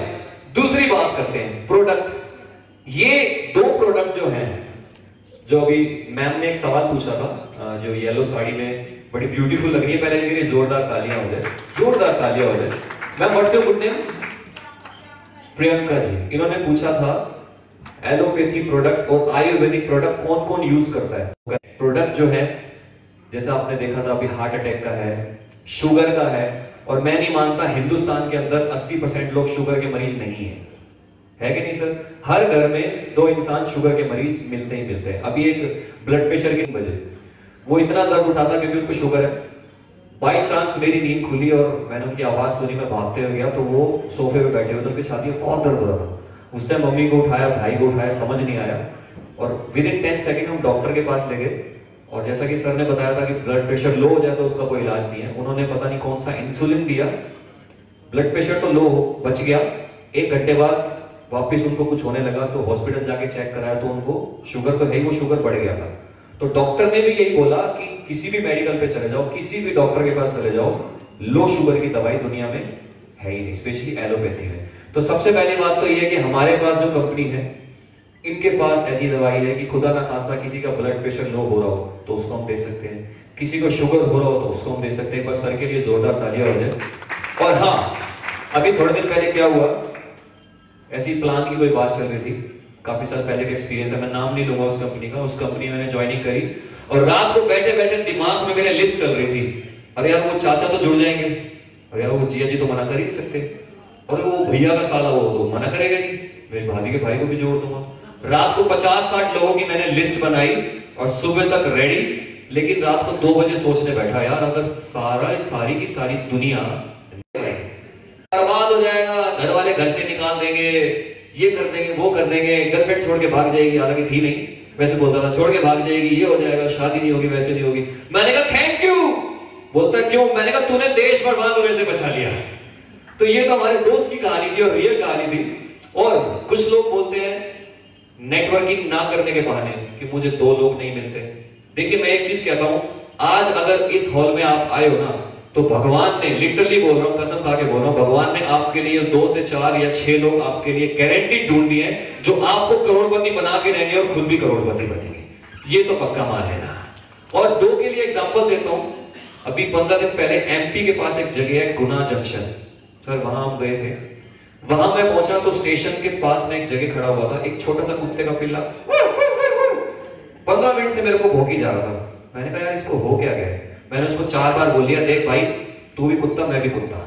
दूसरी बात करते हैं प्रोडक्ट। ये 2 प्रोडक्ट जो हैं, जो अभी मैम ने एक सवाल पूछा था, जो येलो साड़ी में बड़ी ब्यूटीफुल लग रही है, पहले मेरी जोरदार तालियां हो जाए, जोरदार तालियां हो जाए। Ma'am what's your good name? Priyanka ji. इन्होंने पूछा था एलोपैथी प्रोडक्ट और आयुर्वेदिक प्रोडक्ट कौन कौन यूज करता है। प्रोडक्ट जो है, जैसे आपने देखा था अभी, हार्ट अटैक का है, शुगर का है, और मैं नहीं मानता हिंदुस्तान के अंदर 80% लोग शुगर के मरीज नहीं है कि नहीं सर? हर घर में 2 इंसान शुगर के मरीज मिलते ही मिलते हैं। अभी एक ब्लड प्रेशर की वजह, वो इतना दर्द उठाता क्योंकि उनको शुगर है। बाई चांस मेरी नींद खुली और मैंने उनकी आवाज सुनी, मैं भागते हुए गया तो वो सोफे पे बैठे हुए थे, उनकी छाती में बहुत दर्द हो रहा था। उस टाइम मम्मी को उठाया, भाई को उठाया, समझ नहीं आया, और विद इन 10 सेकेंड हम डॉक्टर के पास ले गए। और जैसा कि सर ने बताया था कि ब्लड प्रेशर लो हो जाए तो उसका कोई इलाज नहीं है, उन्होंने पता नहीं कौन सा इंसुलिन दिया, ब्लड प्रेशर तो लो हो, बच गया। 1 घंटे बाद वापिस उनको कुछ होने लगा, तो हॉस्पिटल जाके चेक कराया तो उनको शुगर तो है ही, वो शुगर बढ़ गया था। तो डॉक्टर ने भी यही बोला कि किसी भी मेडिकल पे चले जाओ, किसी भी डॉक्टर के पास चले जाओ, लो शुगर की दवाई दुनिया में है ही नहीं, स्पेशली एलोपैथी में। तो सबसे पहली बात तो ये है कि हमारे पास जो कंपनी है, इनके पास ऐसी दवाई है कि खुदा ना खास्ता किसी का ब्लड प्रेशर लो हो रहा हो तो उसको हम दे सकते हैं, किसी को शुगर हो रहा हो तो उसको हम दे सकते हैं। बस सर के लिए जोरदार तालियां हो जाए। और हाँ, अभी थोड़े दिन पहले क्या हुआ, ऐसी प्लान की कोई बात चल रही थी, काफी साल पहले का एक्सपीरियंस है, मैं नाम नहीं लूंगा उस कंपनी का। उस कंपनी में मैंने ज्वाइनिंग करी और रात को बैठे बैठे दिमाग में मेरे लिस्ट चल रही थी, अरे यार वो चाचा तो जुड़ जाएंगे, अरे यार वो जिया जी तो मना कर ही नहीं सकते, और वो भैया का साला वो तो मना करेगा नहीं, मेरी भाभी के भाई को भी जोड़ दूंगा। रात को 50-60 लोगों की मैंने लिस्ट बनाई और सुबह तक रेडी, लेकिन रात को 2 बजे सोचने बैठा, यार अगर सारी की सारी दुनिया बर्बाद हो जाएगा, घर वाले घर से निकाल देंगे, ये कर देंगे, वो कर देंगे, गर्लफ्रेंड छोड़ के भाग जाएगी, हालांकि थी नहीं, वैसे बोलता था छोड़ के भाग जाएगी, ये हो जाएगा, शादी नहीं होगी, वैसे नहीं होगी। मैंने कहा थैंक यू। बोलता क्यों? मैंने कहा तूने देश बर्बाद होने से बचा लिया। तो ये तो हमारे दोस्त की कहानी थी और रियल कहानी थी। और कुछ लोग बोलते हैं नेटवर्किंग ना करने के बहाने कि मुझे 2 लोग नहीं मिलते। देखिए मैं एक चीज कहता हूं, आज अगर इस हॉल में आप आए हो ना, तो भगवान ने, लिटरली बोल रहा हूं, कसम खा के बोल रहा हूं, भगवान ने आपके लिए 2 से 4 या 6 लोग आपके लिए गारंटी ढूंढ दिए हैं जो आपको करोड़पति बना के रहेंगे और खुद भी करोड़पति बनेंगे। ये तो पक्का मान लेना। और 2 के लिए एग्जांपल देता हूं। अभी 15 दिन पहले एमपी के पास एक जगह है गुना जंक्शन, सर वहां हम गए थे। वहां मैं पहुंचा तो स्टेशन के पास में एक जगह खड़ा हुआ था, एक छोटा सा कुत्ते का पिल्ला 15 मिनट से मेरे को भौंकी जा रहा था। मैंने कहा यार इसको हो क्या गया। मैंने उसको 4 बार बोल दिया, देख भाई तू भी कुत्ता मैं भी कुत्ता,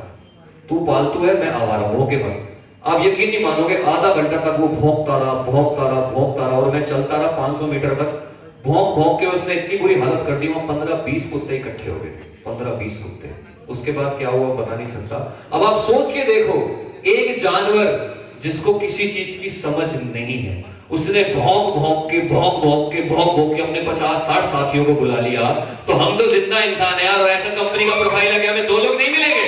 तू पालतू है मैं आवारा, भौंके मत। आप यकीन नहीं मानोगे, आधा घंटा तक वो भौंकता रहा और मैं चलता रहा 500 मीटर तक। भौंक के उसने इतनी बुरी हालत कर दी, वहां 15-20 कुत्ते इकट्ठे हो गए, 15-20 कुत्ते। उसके बाद क्या हुआ पता नहीं सकता। अब आप सोच के देखो, एक जानवर जिसको किसी चीज की समझ नहीं है, उसने भौंक के अपने 50-60 साथियों को बुला लिया। तो हम तो जितना इंसान है यार, और ऐसा कंपनी का प्रोफाइल है कि हमें 2 लोग नहीं मिलेंगे।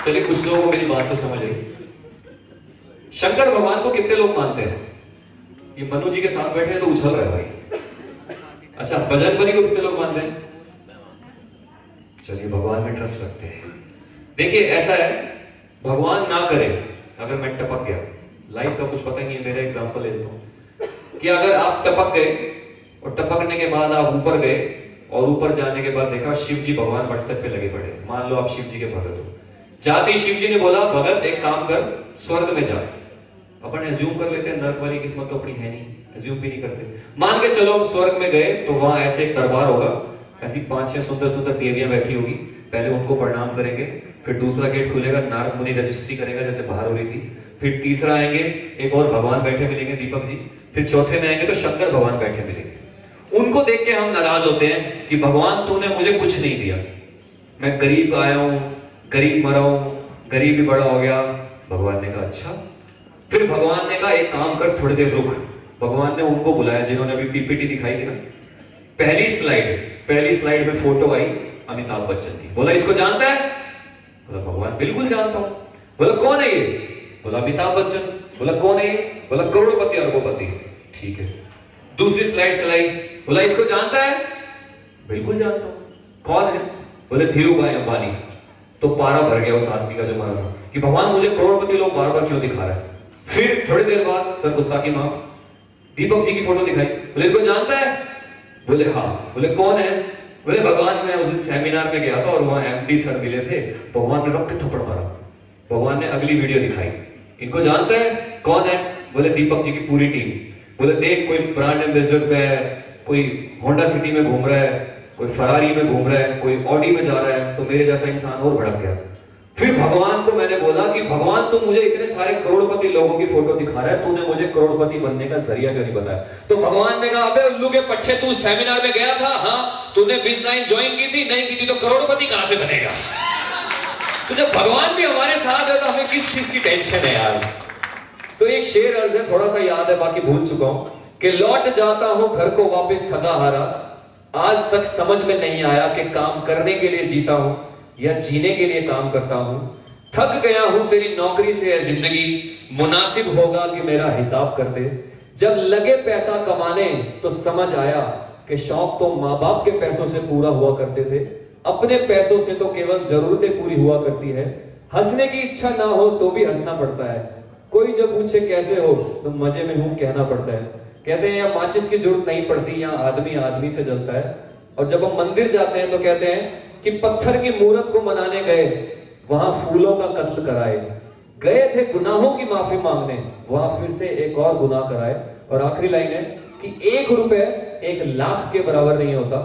चलिए कुछ लोगों को मेरी बात तो समझ आई। शंकर भगवान को कितने लोग मानते हैं? ये मनु जी के साथ बैठे हैं तो उछल रहे भाई। अच्छा, बजरंगबली को कितने लोग मानते हैं? चलिए भगवान में ट्रस्ट रखते हैं। देखिए ऐसा है, भगवान ना करे अगर मैं टपक गया, लाइफ का कुछ पता नहीं है, मेरा एग्जांपल लेता हूं कि अगर आप टपक गए और टपकने के बाद आप ऊपर गए और ऊपर जाने के बाद देखा शिव जी भगवान व्हाट्सएप पे लगे पड़े। मान लो आप शिव जी के भगत हो, जाते ही शिव जी ने बोला भगत एक काम कर, स्वर्ग में जा। अपन एज्यूम कर लेते हैं, नर्क वाली किस्मत तो अपनी है नहीं, एज्यूम भी नहीं करते। मान के चलो हम स्वर्ग में गए तो वहां ऐसे एक दरबार होगा, ऐसी 5-6 सुंदर देवियां बैठी होगी। पहले उनको प्रणाम करेंगे, फिर दूसरा गेट खुलेगा, नारद मुनि रजिस्ट्री करेगा जैसे बाहर हो रही थी, फिर तीसरा आएंगे, एक और भगवान बैठे मिलेंगे दीपक जी, फिर चौथे में आएंगे तो शंकर भगवान बैठे मिलेंगे। उनको देख के हम नाराज होते हैं कि भगवान तूने मुझे कुछ नहीं दिया, मैं गरीब आया हूं, गरीब मरा हूं, गरीब भी बड़ा हो गया। भगवान ने कहा अच्छा। फिर भगवान ने कहा एक काम कर, थोड़ी देर रुक। भगवान ने उनको बुलाया जिन्होंने अभी पीपीटी दिखाई थी ना, पहली स्लाइड में फोटो आई अमिताभ बच्चन की। बोला इसको जानता है? बोला भगवान बिल्कुल जानता हूं। बोला कौन है ये? बोला अमिताभ बच्चन। बोला कौन है ये? बोला करोड़पति अरबोपति। ठीक है। दूसरी स्लाइड चलाई, बोला इसको जानता है? बिल्कुल जानता हूं। कौन है? बोले धीरू भाई अंबानी। तो पारा भर गया उस आदमी का जो मरा था कि भगवान मुझे करोड़पति लोग बार बार क्यों दिखा रहा है। फिर थोड़ी देर बाद सर गुस्ताखी माफ, दीपक जी की फोटो दिखाई। बोले इनको जानता है? बोले हाँ। बोले कौन है? बोले भगवान, मैं उस दिन सेमिनार में गया था और वहां एमडी सर मिले थे, भगवान ने रख के थप्पड़ मारा। भगवान ने अगली वीडियो दिखाई, इनको जानता है? कौन है? बोले दीपक जी की पूरी टीम। बोले देख कोई ब्रांड एम्बेसडर पे है, कोई होंडा सिटी में घूम रहा है, कोई फरारी में घूम रहा है, कोई ऑडी में जा रहा है, तो मेरे जैसा इंसान और भड़क गया। फिर भगवान को मैंने बोला कि भगवान तुम मुझे इतने सारे करोड़पति लोगों की फोटो दिखा रहा है, तूने मुझे करोड़पति बनने का जरिया क्यों नहीं बताया? तो भगवान ने कहा अबे उल्लू के पट्टे, तू सेमिनार में गया था, हाँ तूने बिजनेस ज्वाइन की थी, नहीं की थी, तो करोड़पति कहां से बनेगा? तो जब भगवान भी हमारे साथ है तो हमें किस चीज की टेंशन है यार। तो एक शेर अर्ज है, थोड़ा सा याद है बाकी भूल चुका हूं, कि लौट जाता हूं घर को वापस थका हारा, आज तक समझ में नहीं आया कि काम करने के लिए जीता हूं या जीने के लिए काम करता हूं। थक गया हूं तेरी नौकरी से है जिंदगी, मुनासिब होगा कि मेरा हिसाब कर दे। जब लगे पैसा कमाने तो समझ आया कि शौक तो माँ बाप के पैसों से पूरा हुआ करते थे, अपने पैसों से तो केवल जरूरतें पूरी हुआ करती है। हंसने की इच्छा ना हो तो भी हंसना पड़ता है, कोई जब पूछे कैसे हो तो मजे में हूं कहना पड़ता है। कहते हैं यहाँ माचिस की जरूरत नहीं पड़ती, यहाँ आदमी आदमी से जलता है। और जब हम मंदिर जाते हैं तो कहते हैं कि पत्थर की मूर्त को मनाने गए, वहां फूलों का कत्ल कराए। गए थे गुनाहों की माफी मांगने, वहां फिर से एक और गुनाह कराए। और आखिरी लाइन है कि 1 रुपए 1 लाख के बराबर नहीं होता,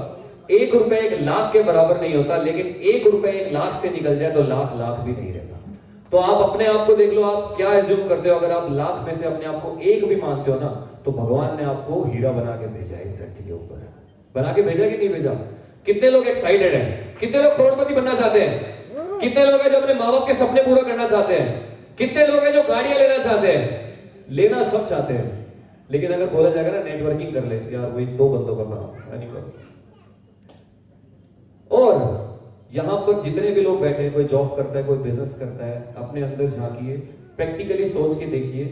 1 रुपए 1 लाख के बराबर नहीं होता, लेकिन 1 रुपए 1 लाख से निकल जाए तो लाख लाख भी नहीं रहता। तो आप अपने आप को देख लो, आप क्या एज्यूम करते हो? अगर आप लाख में से अपने आप को 1 भी मानते हो ना, तो भगवान ने आपको हीरा बना के भेजा इस धरती के ऊपर। बना के भेजा कि नहीं भेजा? कितने लोग एक्साइटेड हैं? कितने लोग करोड़पति बनना चाहते हैं? कितने लोग हैं जो अपने माँ बाप के सपने पूरा करना चाहते हैं? कितने लोग हैं जो गाड़ियां लेना चाहते हैं? लेना सब चाहते हैं, लेकिन अगर बोला जाएगा ना नेटवर्किंग कर ले, यार वही 2 बंदों का काम नहीं करो। और यहां पर जितने भी लोग बैठे हैं, कोई जॉब करता है, कोई बिजनेस करता है, अपने अंदर झांकिए, प्रैक्टिकली सोच के देखिए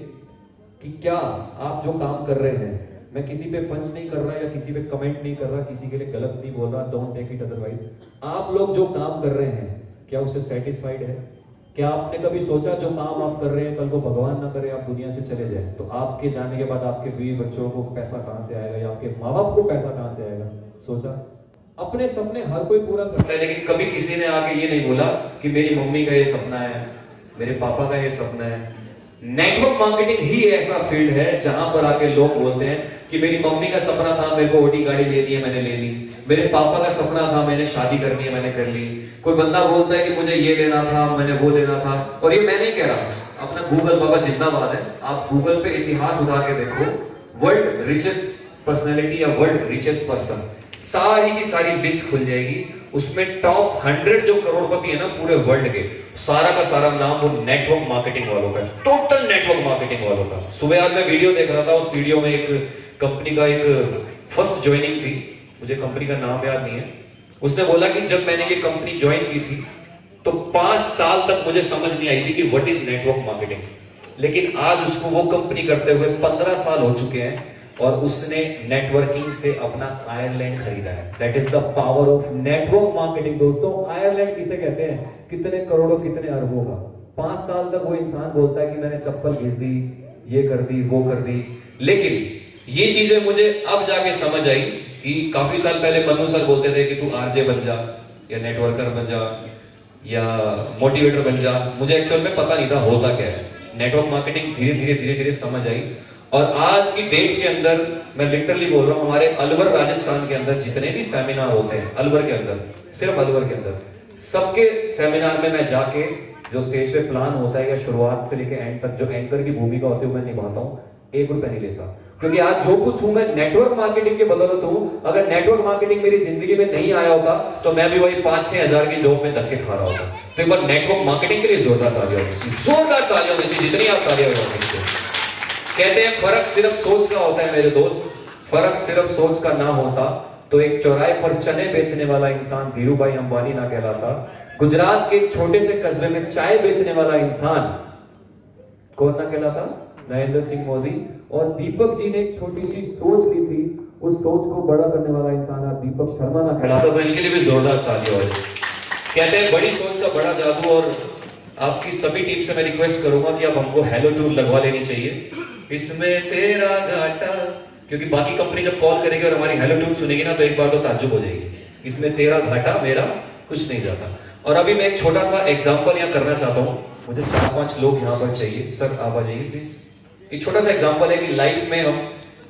कि क्या आप जो काम कर रहे हैं, मैं किसी पे पंच नहीं कर रहा या किसी पे कमेंट नहीं कर रहा, किसी के लिए गलत नहीं बोल रहा, डोंट टेक इट अदरवाइज, आप लोग जो काम कर रहे हैं क्या उससे सेटिस्फाइड है? क्या आपने कभी सोचा जो काम आप कर रहे हैं कल को भगवान ना करे आप दुनिया से चले जाए तो आपके जाने के बाद आपके बीवी बच्चों को पैसा कहां से आएगा या आपके माँ बाप को पैसा कहां से आएगा? सोचा? अपने सपने हर कोई पूरा करता है, लेकिन कभी किसी ने आके ये नहीं बोला कि मेरी मम्मी का ये सपना है, मेरे पापा का ये सपना है। नेटवर्क मार्केटिंग ही ऐसा फील्ड है जहां पर आके लोग बोलते हैं कि मेरी मम्मी का सपना था मेरे को ओडी गाड़ी लेनी है, मैंने ले ली। मेरे पापा का सपना था मैंने शादी करनी है, मैंने कर ली। कोई बंदा बोलता है कि मुझे ये लेना था, मैंने वो लेना था। और ये मैं नहीं कह रहा, अपना गूगल बाबा जिंदाबाद है, आप गूगल पे इतिहास उठा के देखो, वर्ल्ड रिचेस्ट पर्सनैलिटी या वर्ल्ड रिचेस्ट पर्सन, सारी की सारी लिस्ट खुल जाएगी। उसमें टॉप 100 जो करोड़पति है ना पूरे वर्ल्ड के, सारा का सारा नाम वो नेटवर्क मार्केटिंग वालों का, टोटल नेटवर्क मार्केटिंग वालों का। सुबह आज मैं वीडियो देख रहा था, उस वीडियो में एक कंपनी का एक फर्स्ट ज्वाइनिंग थी, मुझे कंपनी का नाम याद नहीं है, उसने बोला कि जब मैंने ये कंपनी ज्वाइन की थी तो 5 साल तक मुझे समझ नहीं आई थी कि व्हाट इज नेटवर्क मार्केटिंग, लेकिन आज उसको वो कंपनी करते हुए 15 साल हो चुके हैं और उसने नेटवर्किंग से अपना आयरलैंड खरीदा है। That is the power of network marketing. दोस्तों आयरलैंड किसे कहते हैं? कितने करोड़ों कितने अरबों का। 5 साल तक वो इंसान बोलता है कि मैंने चप्पल घिस दी, ये कर दी, वो कर दी, लेकिन ये चीजें मुझे अब जाके समझ आई कि काफी साल पहले मनु सर बोलते थे कि तू आरजे बन जा या नेटवर्कर बन जा या मोटिवेटर बन जा। मुझे एक्चुअल में पता नहीं था होता क्या है। नेटवर्क मार्केटिंग धीरे धीरे समझ आई और आज की डेट के अंदर मैं लिटरली बोल रहा हूं, हमारे अलवर राजस्थान के अंदर जितने भी सेमिनार होते हैं, अलवर के अंदर, सिर्फ अलवर के अंदर, सबके सेमिनार में मैं जाके जो स्टेज पे प्लान होता है या शुरुआत से लेकर एंड तक जो एंकर की भूमिका होती है मैं निभाता हूं, 1 रुपया नहीं लेता। क्योंकि आज जो कुछ हूं मैं नेटवर्क मार्केटिंग के बदौलत हूं। अगर नेटवर्क मार्केटिंग मेरी जिंदगी में नहीं आया होता तो मैं भी वही 5-6 हजार की जॉब में धक्के खा रहा होता। तो एक बार नेटवर्क मार्केटिंग के लिए जोरदार तालियां होनी चाहिए, जोरदार तालियां होनी चाहिए, जितनी आप तालियां बजा सकते हैं। कहते हैं फर्क सिर्फ सोच का होता है मेरे दोस्त, फर्क सिर्फ सोच का ना होता तो एक चौराहे पर चने बेचने वाला इंसान धीरू भाई अंबानी ना कहलाता। गुजरात के एक छोटे से कस्बे में चाय बेचने वाला इंसान कौन ना कहलाता? नरेंद्र सिंह मोदी। और दीपक जी ने एक छोटी सी सोच ली थी, उस सोच को बड़ा करने वाला इंसान आप दीपक शर्मा ना कहलाता। तो इनके लिए भी जोरदार तालियां हो। कहते हैं बड़ी सोच का बड़ा जादू। और आपकी सभी टीम से मैं रिक्वेस्ट करूंगा कि आप हमको हेलो ट्यून लगवा लेनी चाहिए, इसमें तेरा घाटा, क्योंकि बाकी कंपनी जब कॉल करेगी और हमारी हेलो ट्यून सुनेगी ना तो एक बार तो ताज्जुब हो जाएगी, इसमें तेरा घाटा मेरा कुछ नहीं जाता। और अभी मैं एक छोटा सा एग्जांपल यहाँ करना चाहता हूँ, मुझे 4-5 लोग यहाँ पर चाहिए। सर आप आ जाइए प्लीज। एक छोटा सा एग्जांपल है कि लाइफ में हम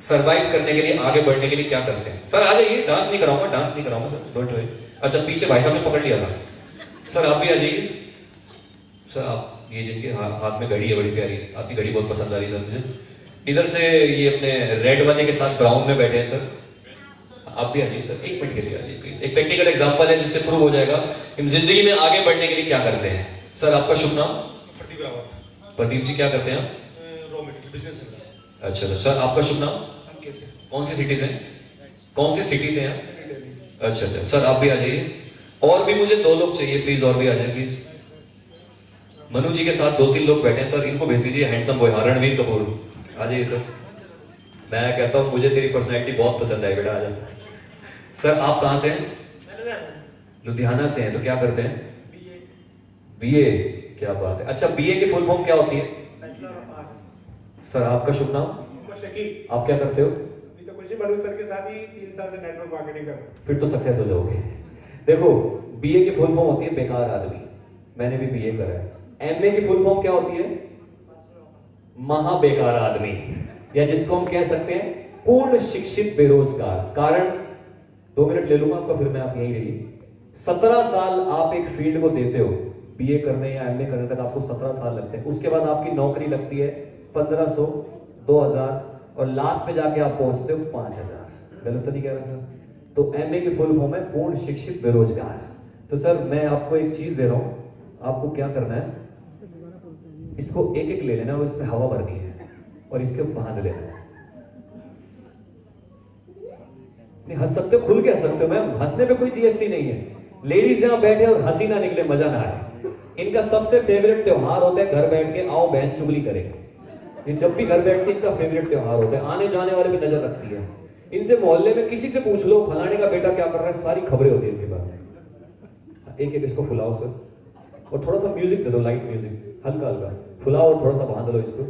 सरवाइव करने के लिए, आगे बढ़ने के लिए क्या करते हैं। सर आ जाइए, डांस नहीं कराऊंगा, डांस नहीं कराऊंगा सर, डोंट वरी। अच्छा पीछे भाई साहब ने पकड़ लिया था, सर आप भी आ जाइए। सर आप ये जिनके हाथ में घड़ी है बड़ी प्यारी, आपकी घड़ी बहुत पसंद आ रही है सर मुझे। इधर से ये अपने रेड वाले के साथ ब्राउन में बैठे हैं सर, आप भी आ जाइए सर, 1 मिनट के लिए आ जाइए प्लीज। एक प्रैक्टिकल एग्जांपल है जिससे प्रूव हो जाएगा हम जिंदगी में आगे बढ़ने के लिए क्या करते हैं। सर आपका शुभ नाम? प्रदीप रावत। प्रदीप जी क्या करते हैं? रॉ मटेरियल बिजनेस है। अच्छा तो सर आपका शुभ नाम? अंकित। कौन सी सिटी से? कौन सी सिटी से हैं? दिल्ली। अच्छा सर आप भी आ जाइए। और भी मुझे 2 लोग चाहिए प्लीज, और भी आ जाए प्लीज। मनु जी के साथ 2-3 लोग बैठे हैं सर, इनको भेज दीजिए। हैंडसम बॉय, हाँ रणवीर कपूर आ जाइए सर। मैं कहता हूँ मुझे तेरी पर्सनैलिटी बहुत पसंद आई बेटा, आ जा। सर आप कहाँ से हैं? लुधियाना से हैं। तो क्या करते हैं? बीए। क्या बात है। अच्छा बीए की फुल फॉर्म क्या होती है? Bachelor of arts. सर आपका शुभ नाम? शकील। आप क्या करते हो? अभी तो कुछ ही मनु सर के साथ ही 3 साल से नेटवर्क मार्केटिंग कर रहा हूं। फिर तो सक्सेस हो जाओगे। देखो बीए की फुल फॉर्म होती है बेकार आदमी, मैंने भी बीए करा है। एमए की फुल फॉर्म क्या होती है? महा बेकार आदमी, या जिसको हम कह सकते हैं पूर्ण शिक्षित बेरोजगार। कारण 2 मिनट ले लूंगा आपका, फिर मैं आप यहीं रहिए। 17 साल आप एक फील्ड को देते हो, बीए करने या एमए करने तक आपको 17 साल लगते हैं। उसके बाद आपकी नौकरी लगती है 1500, 2000 और लास्ट पे जाके आप पहुंचते हो 5000। गलत तो नहीं कह रहा सर? तो एमए की फुल फॉर्म है पूर्ण शिक्षित बेरोजगार। तो सर मैं आपको एक चीज दे रहा हूं, आपको क्या करना है, इसको एक ले लेना और इसमें हवा भरनी है और इसके बांध लेना है। नहीं हंस सकते हो, खुल के हंस सकते हो मैम, हंसने पे कोई जीएसटी नहीं है। लेडीज यहां बैठे और हंसी ना निकले, मजा ना आए। इनका सबसे फेवरेट त्योहार होता है घर बैठ के आओ बहन चुगली करें। ये जब भी घर बैठती है इनका फेवरेट त्योहार होता है, आने जाने वाले पे नजर रखती है। इनसे मोहल्ले में किसी से पूछ लो फलाने का बेटा क्या कर रहा है, सारी खबरें होती है इनके पास। एक एक इसको फुलाओ सर, और थोड़ा सा म्यूजिक दे दो, लाइट म्यूजिक, हल्का हल्का फुलाओ और थोड़ा सा बांध लो इसको,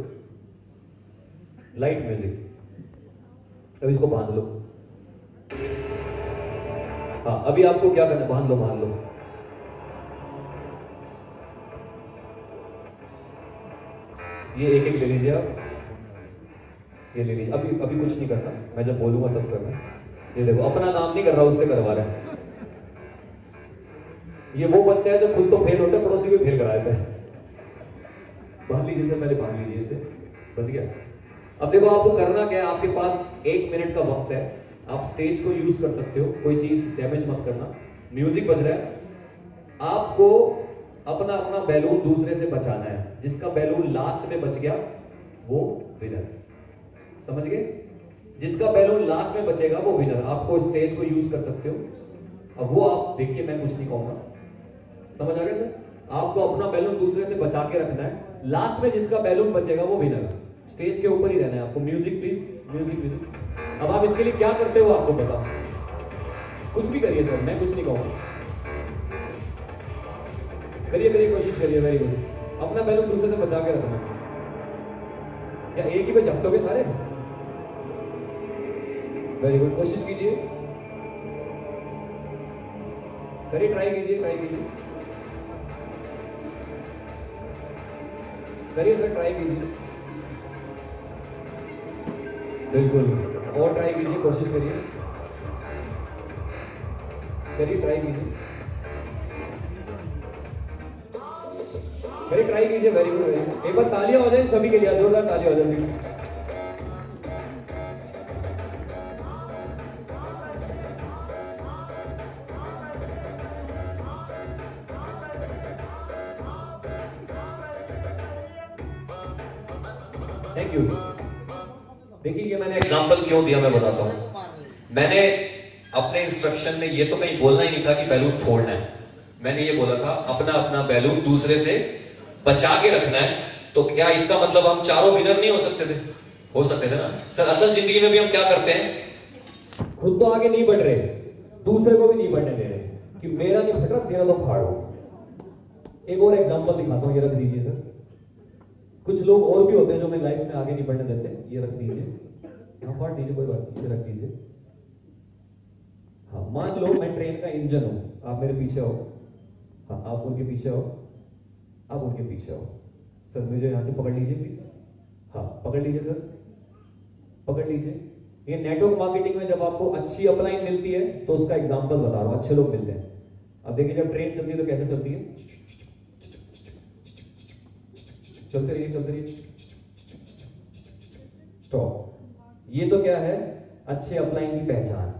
लाइट म्यूजिक। अब इसको बांध लो। हाँ अभी आपको क्या करना है, बांध लो बांध लो। ये एक एक ले लीजिए आप, ये ले लीजिए। अभी अभी कुछ नहीं करना, मैं जब बोलूंगा तब करना। ये देखो अपना नाम नहीं कर रहा, उससे करवा रहा है। ये वो बच्चा है जो खुद तो फेल होता है, पड़ोसी को फेल करा देता है। बांध लीजिए सर, पहले बांध लीजिए इसे, बच गया। अब देखो आपको करना क्या है, आपके पास 1 मिनट का वक्त है, आप स्टेज को यूज कर सकते हो, कोई चीज डैमेज मत करना। म्यूजिक बज रहा है, आपको अपना अपना बैलून दूसरे से बचाना है, जिसका बैलून लास्ट में बच गया वो विनर। समझ गए? जिसका बैलून लास्ट में बचेगा वो विनर। आपको स्टेज को यूज कर सकते हो। अब वो आप देखिए, मैं कुछ नहीं कहूंगा, समझ आ गया सर? आपको अपना बैलून दूसरे से बचा के रखना है, लास्ट में जिसका बैलून बचेगा वो विनर। स्टेज के ऊपर ही रहना है आपको। Music please, music music. अब आप इसके लिए क्या करते हो आपको पता, कुछ भी करिए सर, मैं कुछ नहीं कहूंगा। करिए करिए, कोशिश करिए, वेरी गुड। अपना बैलून दूसरे से बचा के रखना। क्या एक ही पे झपटोगे सारे? वेरी गुड, कोशिश कीजिए, करिए, ट्राई कीजिए, ट्राई कीजिए, करिए सर, ट्राई कीजिए, बिल्कुल। और ट्राई कीजिए, कोशिश करिए, करिए, ट्राई कीजिए, करिए, ट्राई कीजिए, वेरी गुड, वेरी गुड। एक बार तालियां हो जाए सभी के लिए, जोरदार तालियां हो जाए। Thank you. देखिए ये मैंने एग्जाम्पल क्यों दिया मैं बताता हूं। मैंने अपने इंस्ट्रक्शन में ये तो कहीं बोलना ही नहीं था कि बैलून फोड़ना है, मैंने ये बोला था अपना अपना बैलून दूसरे से बचा के रखना है। तो क्या इसका मतलब हम चारों विनर नहीं हो सकते थे? हो सकते थे ना सर। असल जिंदगी में भी हम क्या करते हैं, खुद तो आगे नहीं बढ़ रहे, दूसरे को भी नहीं बढ़ने दे रहे कि मेरा नहीं फट रहा, तेरा तो फाड़ो। एक और एग्जांपल दिखाता हूं, ये रख दीजिए सर। कुछ लोग और भी होते हैं जो मैं लाइफ में आगे नहीं बढ़ने देते। ये रख दीजिए, यहाँ फाड़ दीजिए, कोई बात नहीं, ये रख दीजिए। हाँ मान लो मैं ट्रेन का इंजन हूं, आप मेरे पीछे हो। हाँ आप उनके पीछे हो, आप उनके पीछे हो। सर मुझे यहाँ से पकड़ लीजिए प्लीज। हाँ पकड़ लीजिए सर, पकड़ लीजिए। ये नेटवर्क मार्केटिंग में जब आपको अच्छी अपलाइन मिलती है तो उसका एग्जांपल बता रहा हूं, अच्छे लोग मिलते हैं। अब देखिए जब ट्रेन चलती है तो कैसे चलती है, चलते रहिए, चलते रहिए, स्टॉप। ये तो क्या है, अच्छे अपलाइन की पहचान।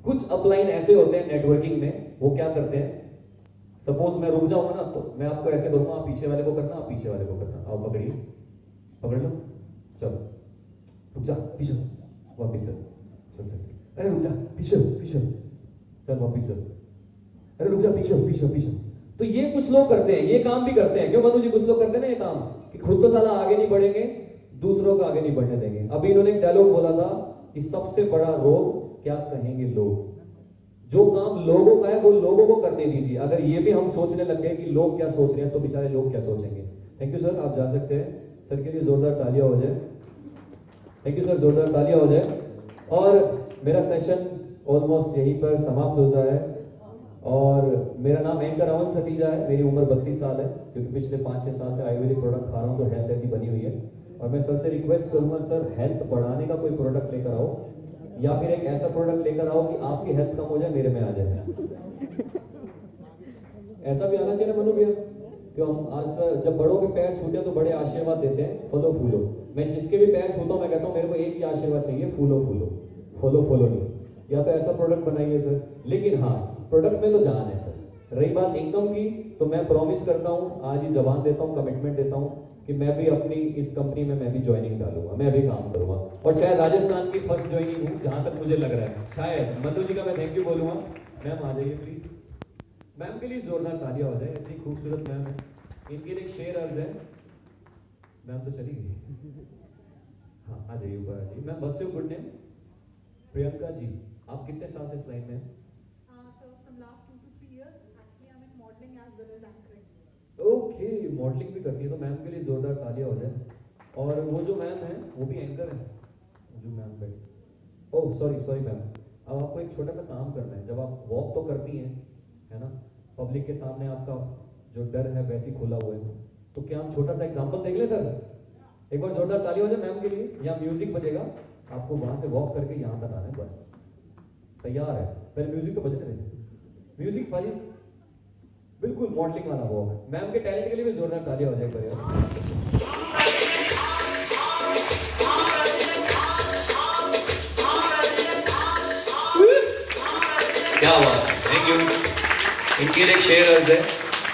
कुछ अपलाइन ऐसे होते हैं नेटवर्किंग में, वो क्या करते हैं, सपोज मैं रुक जाऊंगा ना तो मैं आपको ऐसे करूंगा, आप पीछे वाले को करना, आप पीछे वाले को करना। आप पकड़िए, पकड़ लो, चलो, रुक जा, पीछे वापिस चल, अरे रुक जा, पीछे पीछे चल, वापिस चल, अरे रुक जा, पीछे पीछे पीछे। तो ये कुछ लोग करते हैं, ये काम भी करते हैं। क्यों मनु जी? कुछ लोग करते हैं ना ये काम कि खुद तो साला आगे नहीं बढ़ेंगे, दूसरों को आगे नहीं बढ़ने देंगे। अभी इन्होंने एक डायलॉग बोला था कि सबसे बड़ा रोग क्या कहेंगे लोग। जो काम लोगों का है वो लोगों को करने दीजिए। अगर ये भी हम सोचने लग गए कि लोग क्या सोच रहे हैं तो बेचारे लोग क्या सोचेंगे। थैंक यू सर, आप जा सकते हैं। सर के लिए जोरदार तालियां हो जाए। थैंक यू सर, जोरदार तालियां हो जाए। और मेरा सेशन ऑलमोस्ट यहीं पर समाप्त होता है। और मेरा नाम एंकर अमन सतीजा है, मेरी उम्र 32 साल है, क्योंकि पिछले 5-6 साल से आयुर्वेदिक प्रोडक्ट खा रहा हूँ तो हेल्थ ऐसी बनी हुई है। और मैं सर से रिक्वेस्ट करूंगा, सर हेल्थ बढ़ाने का कोई प्रोडक्ट लेकर आओ, या फिर एक ऐसा प्रोडक्ट लेकर आओ कि आपकी हेल्थ कम हो जाए, मेरे में आ जाए। ऐसा भी आना चाहिए ना मनु भैया, कि हम आज तक जब बड़ों के पैर छूते हैं तो बड़े आशीर्वाद देते हैं, फलो फूलो। मैं जिसके भी पैर छूता हूँ मैं कहता हूँ मेरे को एक ही आशीर्वाद चाहिए, फूलो फूलो, फॉलो फॉलो नहीं। या तो ऐसा प्रोडक्ट बनाइए सर। लेकिन हाँ, प्रोडक्ट में तो जान है सर। रही बात इनकम की, तो मैं प्रॉमिस करता हूँ, आज ही जबान देता हूँ, कमिटमेंट देता हूँ कि मैं भी अपनी इस कंपनी में मैं भी ज्वाइनिंग डालूंगा, मैं भी काम करूंगा। और शायद राजस्थान की फर्स्ट ज्वाइनिंग हूँ जहां तक मुझे लग रहा है। शायद मनु जी का मैं थैंक यू बोलूंगा। मैम आ जाइए प्लीज। मैम के लिए जोरदार तालियां हो जाए, इतनी खूबसूरत मैम है। इनके लिए एक शेर अर्ज है। मैम तो चली गई। हाँ आ जाइए ऊपर आ जाइए। Ma'am what's your good name? Priyanka ji, आप कितने साल से इस लाइन में हैं? So from last 2 to 3 years, actually I'm in modeling as well as anchoring. Okay, modelling भी करती है, तो मैम के लिए जोरदार तालियां हो जाए। और वो जो मैम है वो भी एंकर है, जो मैम बैठी। ओह सॉरी मैम, अब आपको एक छोटा सा काम करना है। जब आप वॉक तो करती हैं, है ना, पब्लिक के सामने आपका जो डर है वैसे ही खुला हुआ है, तो क्या हम छोटा सा एग्जांपल देख लें सर? एक बार जोरदार ताली हो जाए मैम के लिए। यहाँ म्यूजिक बजेगा, आपको वहां से वॉक करके यहाँ तक आना है, बस तैयार है। पहले म्यूजिक तो बजने दें, म्यूजिक भाई बिल्कुल मॉडलिंग वाला वॉक। मैम के टैलेंट के लिए भी जोरदार तालियां हो जाए पर यार। क्या बात है, थैंक यू। इनके लिए एक शेर अर्ज है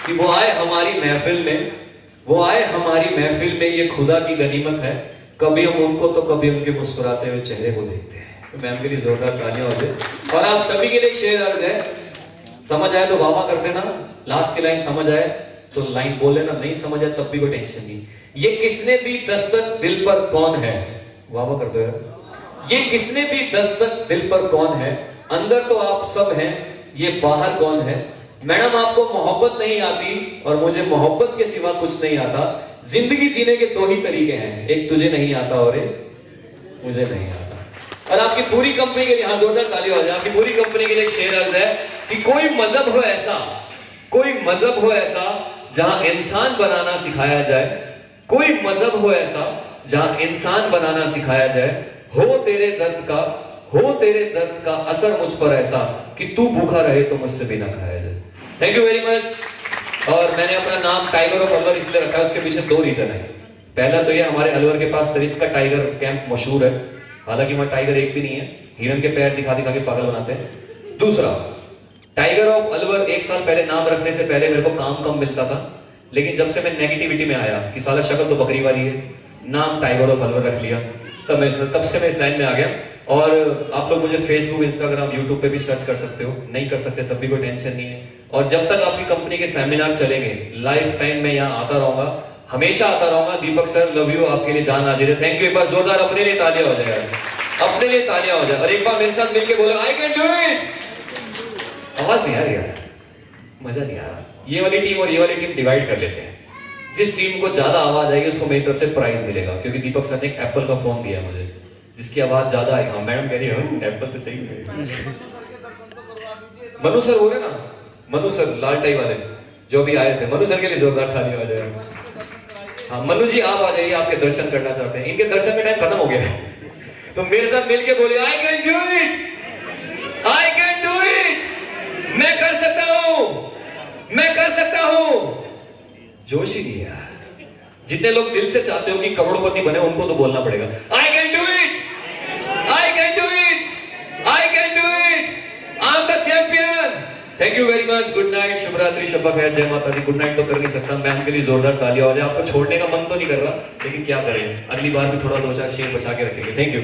कि वो आए हमारी महफिल में, वो आए हमारी महफिल में, ये खुदा की गनीमत है, कभी हम उनको तो कभी उनके मुस्कुराते हुए चेहरे को देखते हैं। तो मैम के लिए जोरदार तालियां हो जाए। और आप सभी के लिए एक शेर अर्ज है, समझ आए तो वाह वाह कर देना, लास्ट की लाइन समझ आए तो लाइन बोल लेना, नहीं समझ आए तब भी कोई टेंशन नहीं। ये किसने दी दस्तक दिल पर कौन है, वाह वाह कर दो यार। ये किसने दी दस्तक दिल पर कौन है, अंदर तो आप सब हैं, ये बाहर कौन है। मैडम आपको मोहब्बत नहीं आती और मुझे मोहब्बत के सिवा कुछ नहीं आता। जिंदगी जीने के दो ही तरीके हैं, एक तुझे नहीं आता और एक मुझे नहीं आता। और आपकी पूरी कंपनी के लिए यहाँ जोरदार ताली हो जाए। आपकी पूरी कंपनी के लिए एक शेर अर्ज है कि कोई मजहब हो ऐसा, कोई मजहब हो ऐसा जहां इंसान बनाना सिखाया जाए, कोई मजहब हो ऐसा जहां इंसान बनाना सिखाया जाए। हो तेरे दर्द का असर मुझ पर ऐसा कि तू भूखा रहे तो मुझसे भी ना खाया जाए। Thank you very much. और मैंने अपना नाम टाइगर ऑफ अलवर इसलिए रखा है, उसके पीछे दो रीजन है। पहला तो ये हमारे अलवर के पास सरिस्का टाइगर कैंप मशहूर है, हालांकि वहां टाइगर एक भी नहीं है, हिरन के पैर दिखा दिखा के पागल बनाते हैं। दूसरा, टाइगर ऑफ अलवर 1 साल पहले नाम रखने से पहले मेरे को काम कम मिलता था, लेकिन जब से मैं नेगेटिविटी में आया कि साला शक्ल तो बकरी वाली है, नाम टाइगर ऑफ अलवर रख लिया, तब से मैं इस लाइन में आ गया। और आप लोग मुझे फेसबुक, इंस्टाग्राम, यूट्यूब पे भी सर्च कर सकते हो, नहीं कर सकते तब भी कोई टेंशन नहीं है। और जब तक आपकी कंपनी के सेमिनार चलेंगे, लाइफ टाइम में यहाँ आता रहूंगा, हमेशा आता रहूंगा। दीपक सर लव यू, आपके लिए जान हाजिर है। Thank you. एक बार जोरदार अपने लिए तालियां हो जाए, अपने लिए तालियां हो जाए। और एक बार मेरे साथ मिलके बोलो आई कैन डू इट। आवाज नहीं आ रही यार, मजा नहीं आ रहा। ये वाली टीम और ये वाली टीम डिवाइड कर लेते हैं, जिस टीम को ज्यादा आवाज आएगी उसको मेरी तरफ से प्राइज मिलेगा, क्योंकि दीपक सर ने एक एप्पल का फोन दिया है मुझे, जिसकी आवाज ज्यादा आएगी। हाँ मैडम कह रही है एप्पल तो चाहिए। मनु सर हो रहे ना, मनु सर लाल टाई वाले जो भी आए थे, मनु सर के लिए जोरदार तालियां हो जाए। हाँ मनु जी आप आ जाइए, आपके दर्शन करना चाहते हैं। इनके दर्शन का टाइम खत्म हो गया है, तो मेरे साथ मिलके बोलिए आई can do it, I can do it. मैं कर सकता हूं, मैं कर सकता हूं। जोश ही नहीं यार। जितने लोग दिल से चाहते हो कि करोड़पति बने, उनको तो बोलना पड़ेगा I can do it, I can do it, I can do it, I am the champion. Thank you very much. Good night, शुभ रात्रि, शब्बा खैर, जय माता दी। गुड नाइट तो कर नहीं सकता, मैम के लिए जोरदार तालियां हो जाए। आपको छोड़ने का मन तो नहीं कर रहा, लेकिन क्या करें, अगली बार भी थोड़ा 2-4 शेर बचा के रखेंगे। Thank you.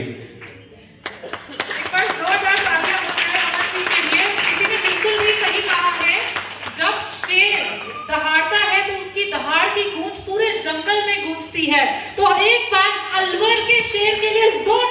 जब शेर दहाड़ता है तो उनकी दहाड़ की गूंज पूरे जंगल में गूंजती है। तो एक बार अलवर के शेर के लिए जोर